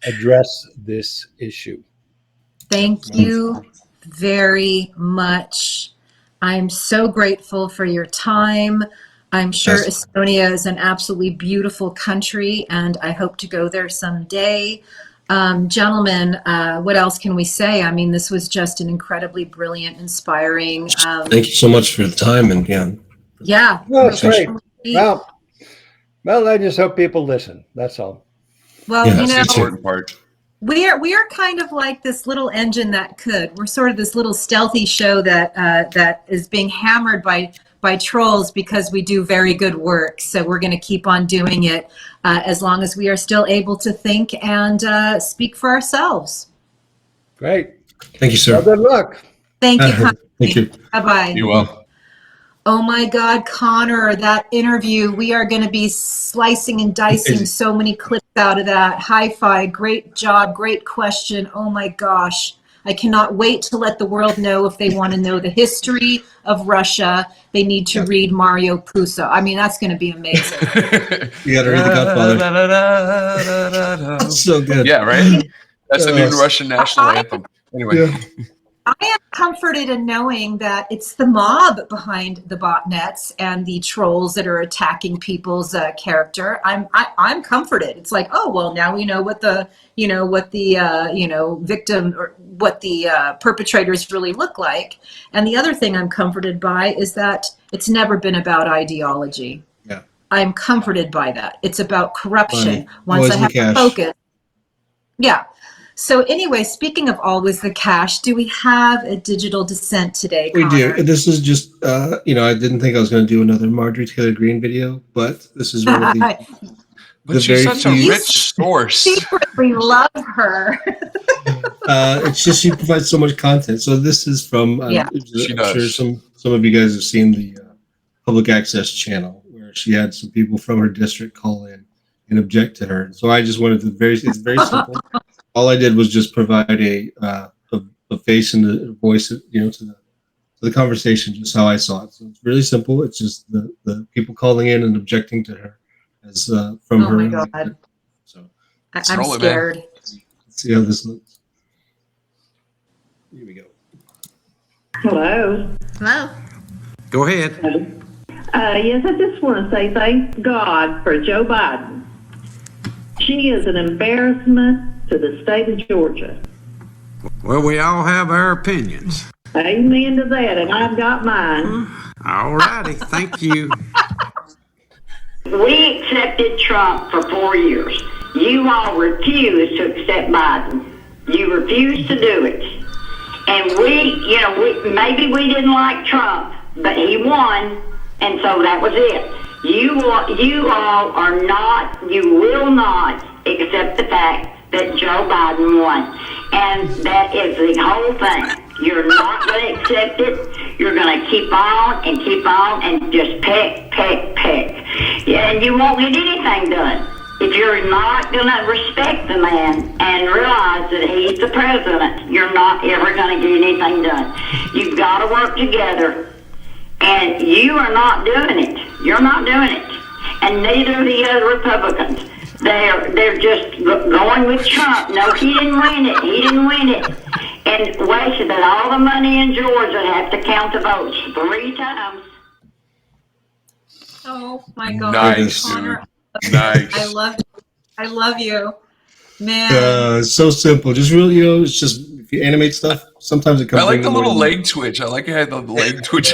address this issue. Thank you very much. I'm so grateful for your time. I'm sure Estonia is an absolutely beautiful country, and I hope to go there someday. Gentlemen, what else can we say? I mean, this was just an incredibly brilliant, inspiring. Thank you so much for the time, and yeah. No, it's great. Well, I just hope people listen. That's all. Well, that's the important part. We are kind of like this little engine that could. We're sort of this little stealthy show that is being hammered by trolls because we do very good work. So we're going to keep on doing it as long as we are still able to think and speak for ourselves. Great. Thank you, sir. Well, good luck. Thank you. Thank you. Bye-bye. You will. Oh my God, Connor, that interview, we are going to be slicing and dicing so many clips out of that. Hi-fi, great job, great question. Oh my gosh. I cannot wait to let the world know if they want to know the history of Russia, they need to read Mario Puzo. I mean, that's going to be amazing. You got to read The Godfather. That's so good. Yeah, right? That's the new Russian national anthem. Anyway. Yeah. I am comforted in knowing that it's the mob behind the botnets and the trolls that are attacking people's character. I'm comforted. It's like, oh well, now we know what the victim or what the perpetrators really look like. And the other thing I'm comforted by is that it's never been about ideology. Yeah, I'm comforted by that. It's about corruption. Money. Once Always I have the cash. focus. Yeah. So anyway, speaking of always the cash, do we have a digital dissent today, we Connor? do. This is just, I didn't think I was going to do another Marjorie Taylor Greene video, but this is one of the But she's such a rich source. Secretly love her. It's just she provides so much content. So this is from, she I'm does. sure some of you guys have seen the public access channel where she had some people from her district call in and object to her. So I just wanted to it's very simple. All I did was just provide a face and a voice, to the conversation, just how I saw it. So it's really simple. It's just the people calling in and objecting to her as from her. Oh my God! So I'm scared. Let's see how this looks. Here we go. Hello. Hello. Go ahead. Yes, I just want to say thank God for Joe Biden. She is an embarrassment to the state of Georgia. Well, we all have our opinions. Amen to that, and I've got mine. All righty. Thank you. We accepted Trump for 4 years. You all refused to accept Biden. You refused to do it. And maybe we didn't like Trump, but he won, and so that was it. You all are not, you will not accept the fact that Joe Biden won. And that is the whole thing. You're not going to accept it. You're going to keep on and just peck. Yeah, and you won't get anything done. If you're not going to respect the man and realize that he's the president, you're not ever going to get anything done. You've got to work together. And you are not doing it. You're not doing it. And neither are the other Republicans. They're just going with Trump. No, he didn't win it. And wasted all the money in Georgia to have to count the votes 3 times. Oh my God! Nice, Connor, nice. I love you, man. So simple. Just really, it's just if you animate stuff, sometimes it comes. I like the little leg twitch. I like how the leg twitch.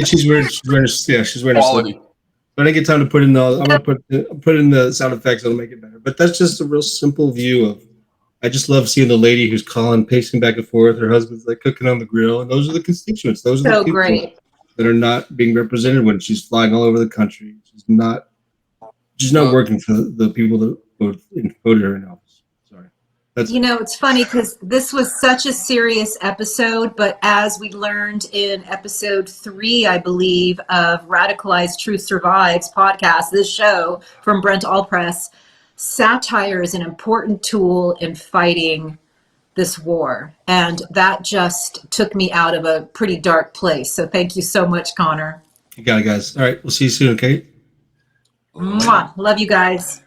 She's wearing quality. When I get time to put in I'm gonna put in the sound effects. It'll make it better. But that's just a real simple view of. I just love seeing the lady who's calling, pacing back and forth. Her husband's like cooking on the grill, and those are the constituents. Those are the people that are not being represented when she's flying all over the country. She's not working for the people that voted her in office. Sorry. It's funny because this was such a serious episode, but as we learned in episode 3, I believe, of Radicalized Truth Survives podcast, this show from Brent Allpress, satire is an important tool in fighting this war. And that just took me out of a pretty dark place. So thank you so much, Connor. You got it, guys. All right. We'll see you soon, okay? Mwah. Love you guys.